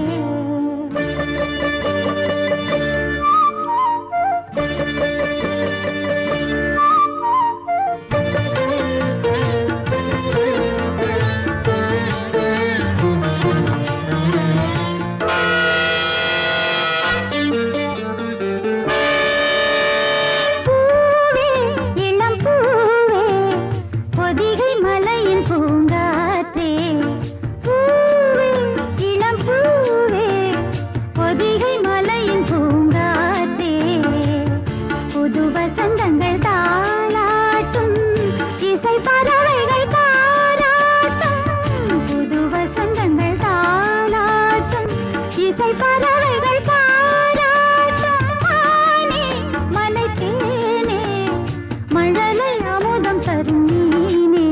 மழலை அமுதம் தரும் நீனே.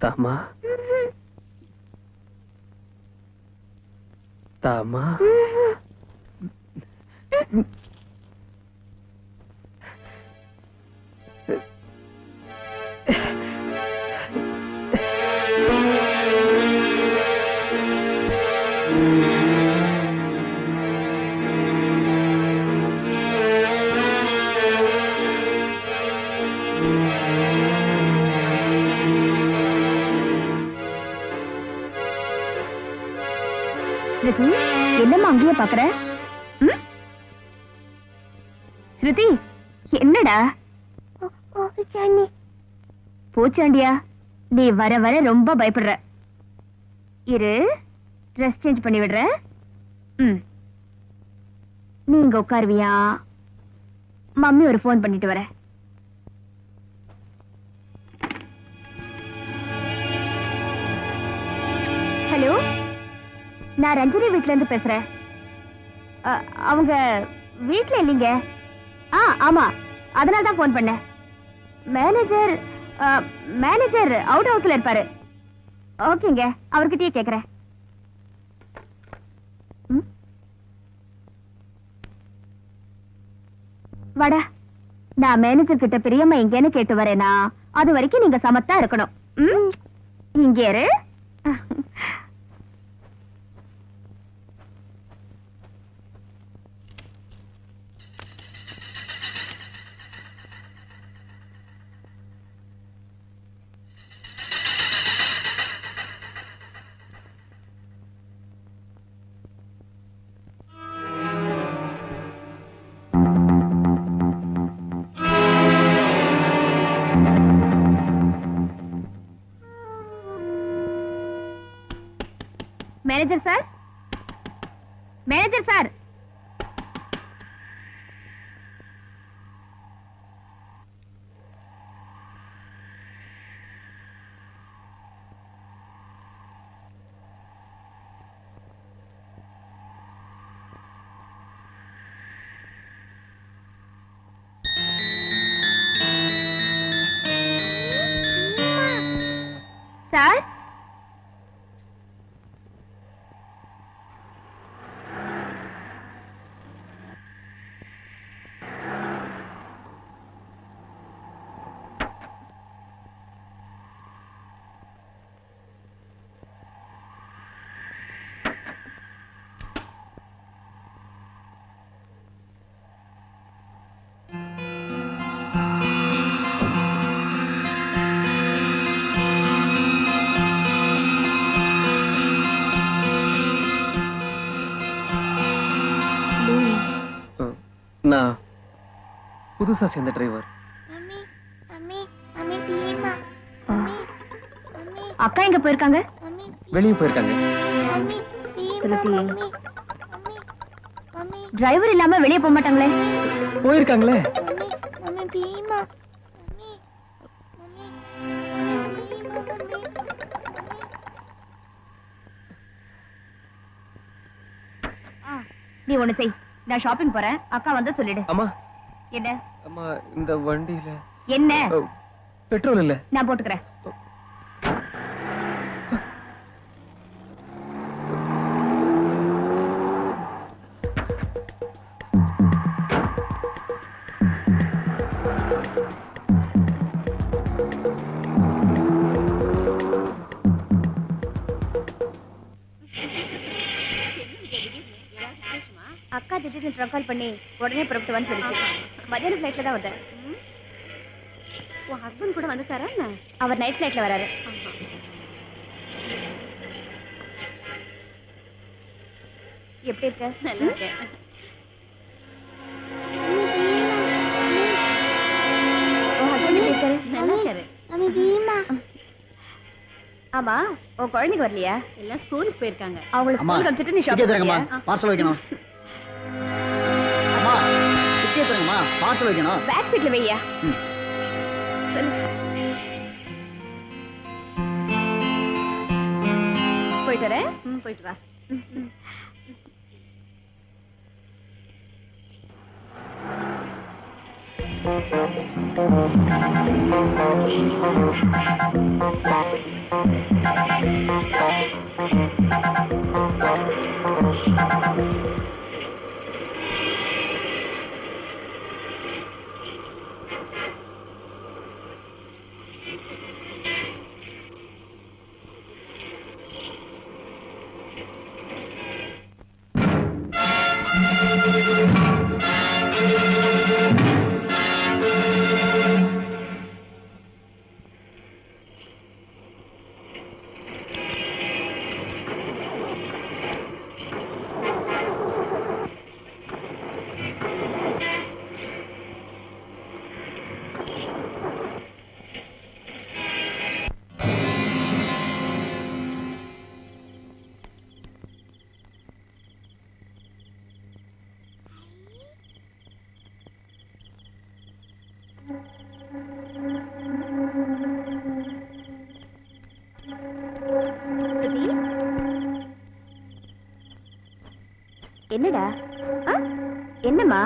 தாமா தாமா என்னம்மா அங்கேயே பாக்குற? ஸ்ருதி என்னடா? பூச்சாண்டியா? நீ வர வர ரொம்ப பயப்படுற. இரு, ட்ரெஸ் சேஞ்ச் பண்ணி விடுற. நீ இங்க உட்காருவியா? மம்மி ஒரு போன் பண்ணிட்டு வர. ஹலோ, நான் ரஞ்சினி வீட்ல இருந்து பேசுறேன். அவங்க வீட்ல இல்லைங்க. ஆமா, அதனால தான் போன் பண்ணேன். மேனேஜர் அவுட் ஹவுஸ்ல இருப்பாரு. ஓகேங்க, அவர்கிட்டயே கேக்குறேன். வாடா, நான் மேனேஜர் கிட்ட பிரியமா எங்கேன்னு கேட்டு வரேனா, அது வரைக்கும் நீங்க சமத்தா இருக்கணும். இங்கே இரு. Manager sir, manager sir, sir, நான் புதுசா சேர்ந்த டிரைவர். அக்கா எங்க போயிருக்காங்க? வெளியே போயிருக்காங்க. டிரைவர் இல்லாம வெளியே போக மாட்டாங்களே? போயிருக்காங்களே. நீ ஒண்ணு செய், நான் ஷாப்பிங் போறேன், அக்கா வந்து சொல்லிடு. அம்மா, என்ன? அம்மா, இந்த வண்டியில என்ன? பெட்ரோல் இல்ல. நான் போட்டுக்கிறேன். அக்கா திடீர்னு ட்ரக் கால் பண்ணி உடனே புறப்பட்டு வந்து சொல்லிச்சு. மதியான ஃபிளைட்ல தான் வருது. உன் ஹஸ்பண்ட் கூட வந்துட்டாரா? அவர் நைட் ஃபிளைட்ல வராரு. எப்படி இருக்க? நல்லா இருக்கேன். உன் ஹஸ்பண்ட் எப்படி இருக்காரு? நல்லா இருக்காரு. ஆமா, உன் குழந்தைக்கு வரலையா? எல்லாம் ஸ்கூலுக்கு போயிருக்காங்க. அவங்கள ஸ்கூலுக்கு அனுப்பிச்சிட்டு நீ ஷாப்பிங் போறியா? பார்சல் வைக்கணும். அம்மா, டிக்கெட் எடுங்கம்மா, பார்சல் வைக்கணும். பேக் சீட்ல வையா. சொல்லு. போயிட்டு வரேன். போயிட்டு வா. என்னடா? என்னம்மா?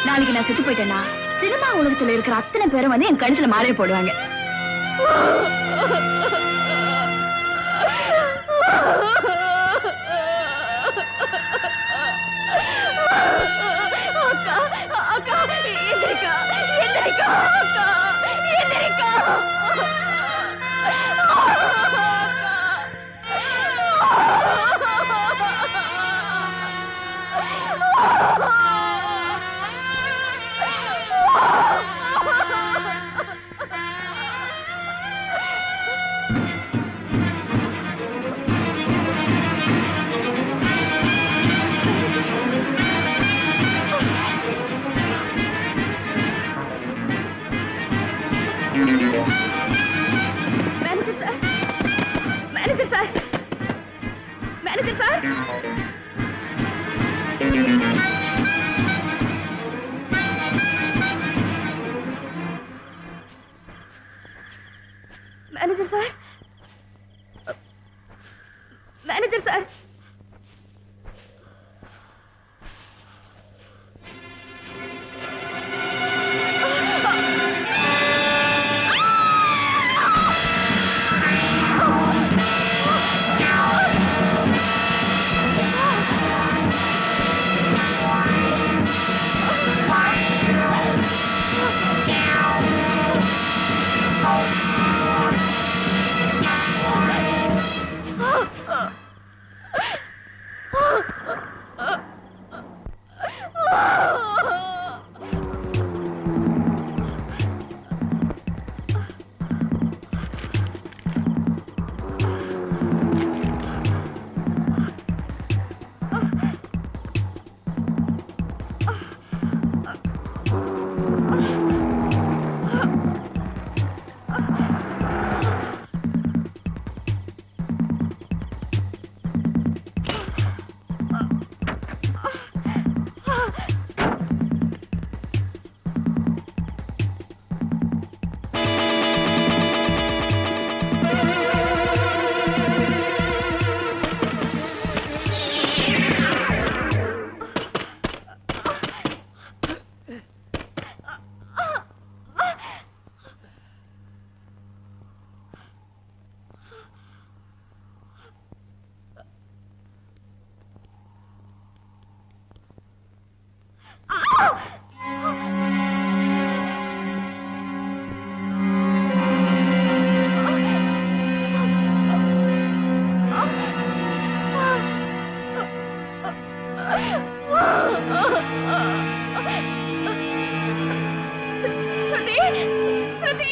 நாளைக்கு நான் செத்து போயிட்டேன்னா சினிமா உலகத்துல இருக்கிற அத்தனை பேரும் வந்து என் கழுத்துல மாலை போடுவாங்க. அக்கா அக்கா எந்திரிக்கா எந்திரிக்கா அக்கா எந்திரிக்கா. Manager sir. Manager sir. Aarathi.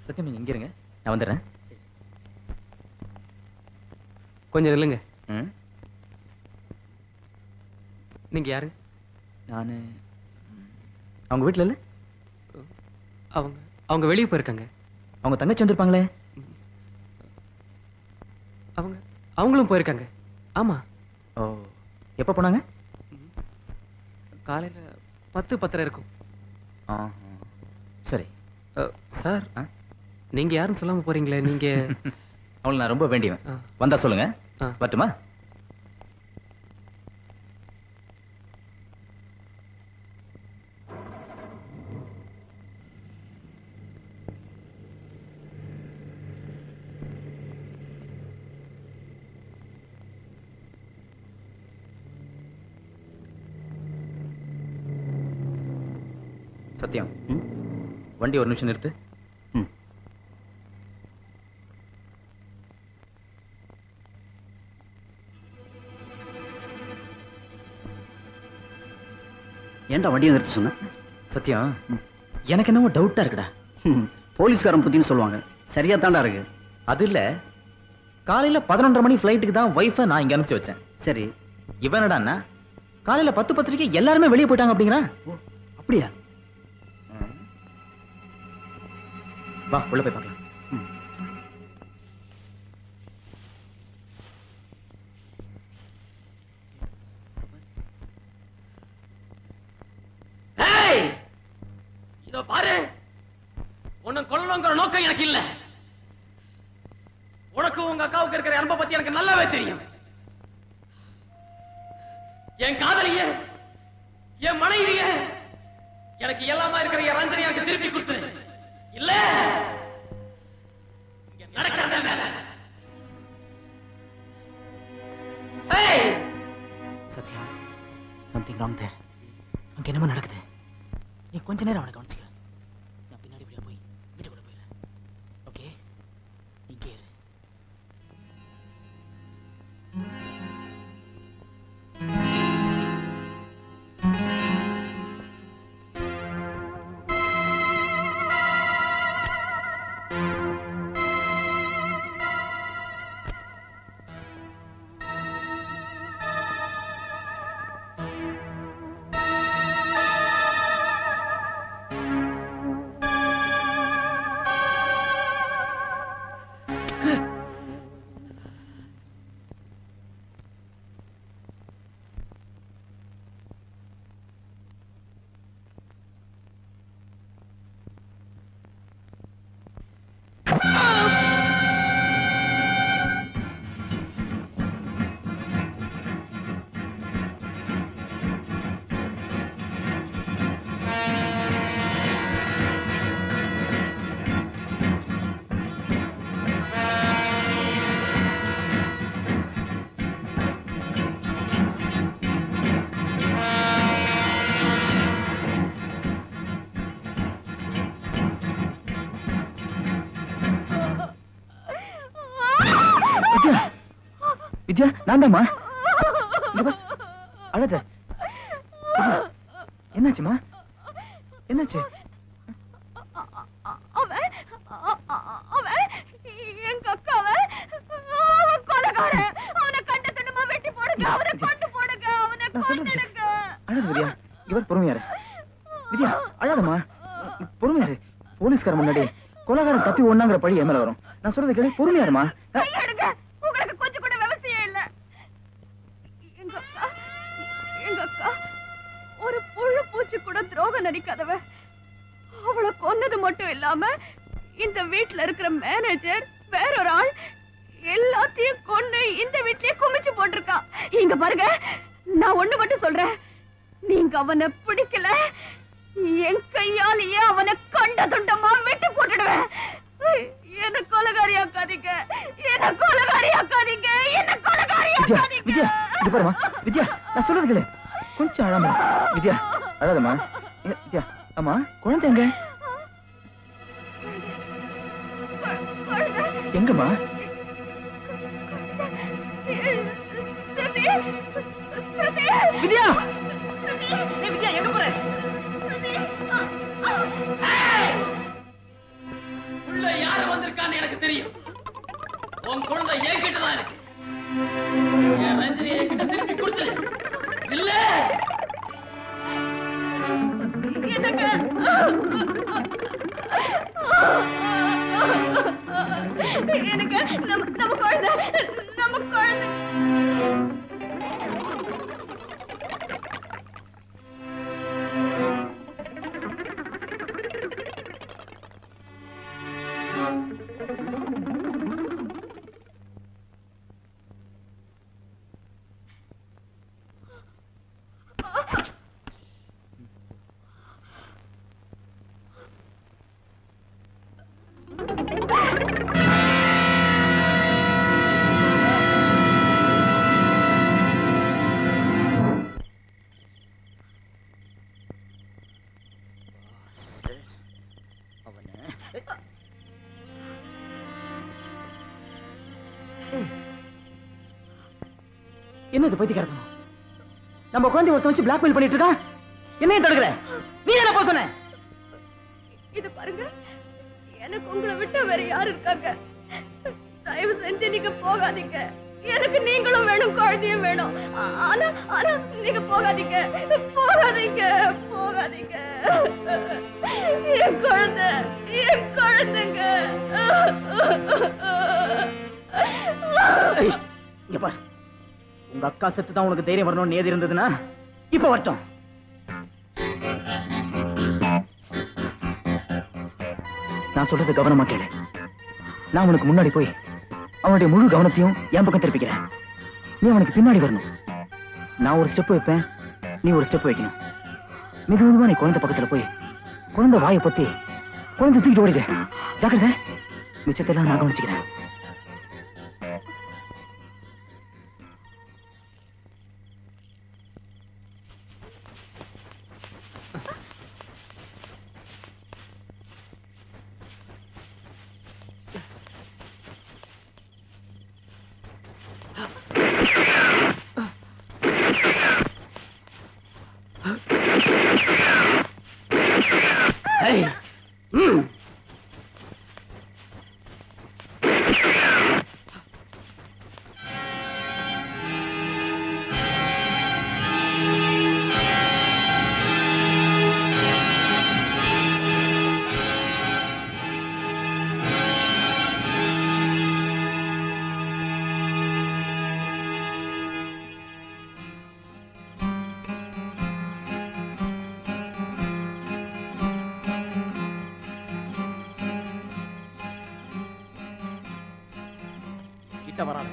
சத்தியம் நீங்க இங்க இருங்க, நான் வந்துடுறேன். கொஞ்சம் இல்லைங்க. நீங்க யாரு? நானு அவங்க வீட்டுல இல்ல. அவங்க வெளியே போயிருக்காங்க. அவங்க தங்கச்சி வந்திருப்பாங்களே. அவங்களும் போயிருக்காங்க. ஆமா. ஓ, எப்ப போனாங்க? காலையில 10:10 இருக்கும். சரி சார், நீங்க யாரும் சொல்லாம போறீங்களே. நீங்க அவளை நான் ரொம்ப வேண்டியவன். வந்தா சொல்லுங்க. வரட்டுமா? சத்தியம், வண்டி ஒரு நிமிஷம் நிறுத்து. ஏன்டா வண்டியை நிறுத்த சொன்ன? சத்யம், எனக்கு என்னவோ டவுட்டா இருக்குடா. போலீஸ்காரன் புத்தின்னு சொல்லுவாங்க, சரியா தாண்டா இருக்கு. அது இல்ல, காலையில 11:30 மணி ஃபிளைட்டுக்கு தான் வைஃபை நான் இங்க அனுப்பிச்சு வச்சேன். சரி, இவனடான்னா காலையில 10:10 எல்லாருமே வெளியே போயிட்டாங்க அப்படிங்கிறான். அப்படியா? வா உள்ள போய் பார்க்கலாம். இதோ பாரு, உன்னை கொல்லணுங்கிற நோக்கம் எனக்கு இல்ல. உனக்கு உங்க அக்காவுக்கு இருக்கிற அன்பை பத்தி எனக்கு நல்லாவே தெரியும். என் காதலிய, என் மனைவிய, எனக்கு எல்லாமா இருக்கிற என் ரஞ்சனி எனக்கு திருப்பி கொடுத்துரு. இல்ல நடக்கிறத வேலை. Sathya, something wrong there. அங்க என்னமோ நடக்குது. நீ கொஞ்ச நேரம் அவனை கவனிச்சுக்க. நான் பின்னாடி போய் வீட்டுக்குள்ள போயிடுறேன். ஓகே, இங்கே இரு. வித்யா, நான் தான்மா. அழாத. என்னாச்சுமா? என்னாச்சு? எங்க அக்காவை கொலைகாரன். அவனை கண்ட தண்டமா வெட்டி போடுங்க, அவனை கொண்டு போடுங்க, அவனை கொன்னுடுங்க. அழாத வித்யா, இவர் பொறுமையாரு. வித்யா அழாதம்மா, பொறுமையாரு. போலீஸ்கார முன்னாடி கொலைகாரன் தப்பி ஒண்ணாங்கிற பழி என் மேல வரும். நான் சொல்றது கேளு, பொறுமையாருமா. உங்களுக்கு கொஞ்சம் கூட விவசாயம் இல்ல. எங்க அக்கா ஒரு புழு பூச்சி கூட துரோகம் நடிக்காதவ. அவளை கொன்னது மட்டும் இல்லாம இந்த வீட்டுல இருக்கிற மேனேஜர் வேறொரு ஆள் எல்லாத்தையும் கொண்டு இந்த வீட்லயே குமிச்சு போட்டிருக்கா. இங்க பாருங்க, நான் ஒண்ணு மட்டும் சொல்றேன், நீங்க அவனை பிடிக்கல, என் கையாலேயே அவனை கண்ட துண்டமா வெட்டி போட்டுடுவேன். என்ன கொலைகாரி ஆக்காதீங்க, என்ன கொலைகாரி ஆக்காதீங்க, என்ன கொலைகாரி ஆக்காதீங்க. வித்யா, இது பாருமா. வித்யா, நான் சொல்றது கேளு, கொஞ்சம் அழாம. வித்யா அழாதம்மா. வித்யா, அம்மா குழந்தை எங்க? எங்கம்மா? வித்யா, வித்யா எங்க போற? உள்ள யாரு வந்திருக்கான்னு எனக்கு தெரியும். உன் குழந்தை என்கிட்ட தான் இருக்கு. என் ரஞ்சனி என்கிட்ட திருப்பி கொடுத்துரு. இல்ல எனக்கு நம்ம குழந்தை, நம்ம குழந்தை. என்ன இது பைத்தியக்காரத்தனம்? நம்ம குழந்தை ஒருத்தன் வச்சு பிளாக்மெயில் பண்ணிட்டு இருக்கான். என்னையும் தடுக்கிற? நீ தானே போக சொன்ன? இது பாருங்க, எனக்கு உங்களை விட்டு வேற யாரு இருக்காங்க? தயவு செஞ்சு நீங்க போகாதீங்க. எனக்கு நீங்களும் வேணும், குழந்தையும் வேணும். ஆனா ஆனா நீங்க போகாதீங்க, போகாதீங்க, போகாதீங்க. என் குழந்தை, என் குழந்தைங்க. இங்க பாரு, உங்க அக்கா செத்து தான் உனக்கு தைரியம் வரணும்னு ஏது இருந்ததுன்னா இப்ப வரட்டும். நான் சொல்றது கவனமா கேளு. நான் உனக்கு முன்னாடி போய் அவனுடைய முழு கவனத்தையும் என் பக்கம் திருப்பிக்கிறேன். நீ அவனுக்கு பின்னாடி வரணும். நான் ஒரு ஸ்டெப் வைப்பேன், நீ ஒரு ஸ்டெப் வைக்கணும். மெதுவா நீ குழந்தை பக்கத்துல போய் குழந்தை வாயை பத்தி குழந்தை தூக்கிட்டு ஓடிடு. ஜாக்கிரதை, மிச்சத்தெல்லாம் நான் கவனிச்சுக்கிறேன். கிட்ட வராத,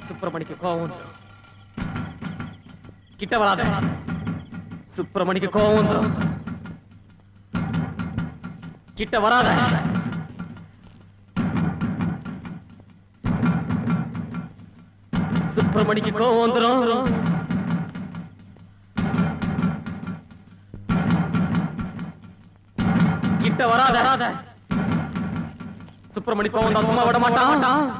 சுப்பிரமணிக்கு கோவம் வந்துடும். கிட்ட வராத, சுப்பிரமணிக்கு கோவம் வந்துடும். கிட்ட வராத. சுப்பிரமணிக்கு கோவம் வந்துடும். கிட்ட வராத. சுப்பிரமணி கோவம் தான் சும்மா விட மாட்டான்.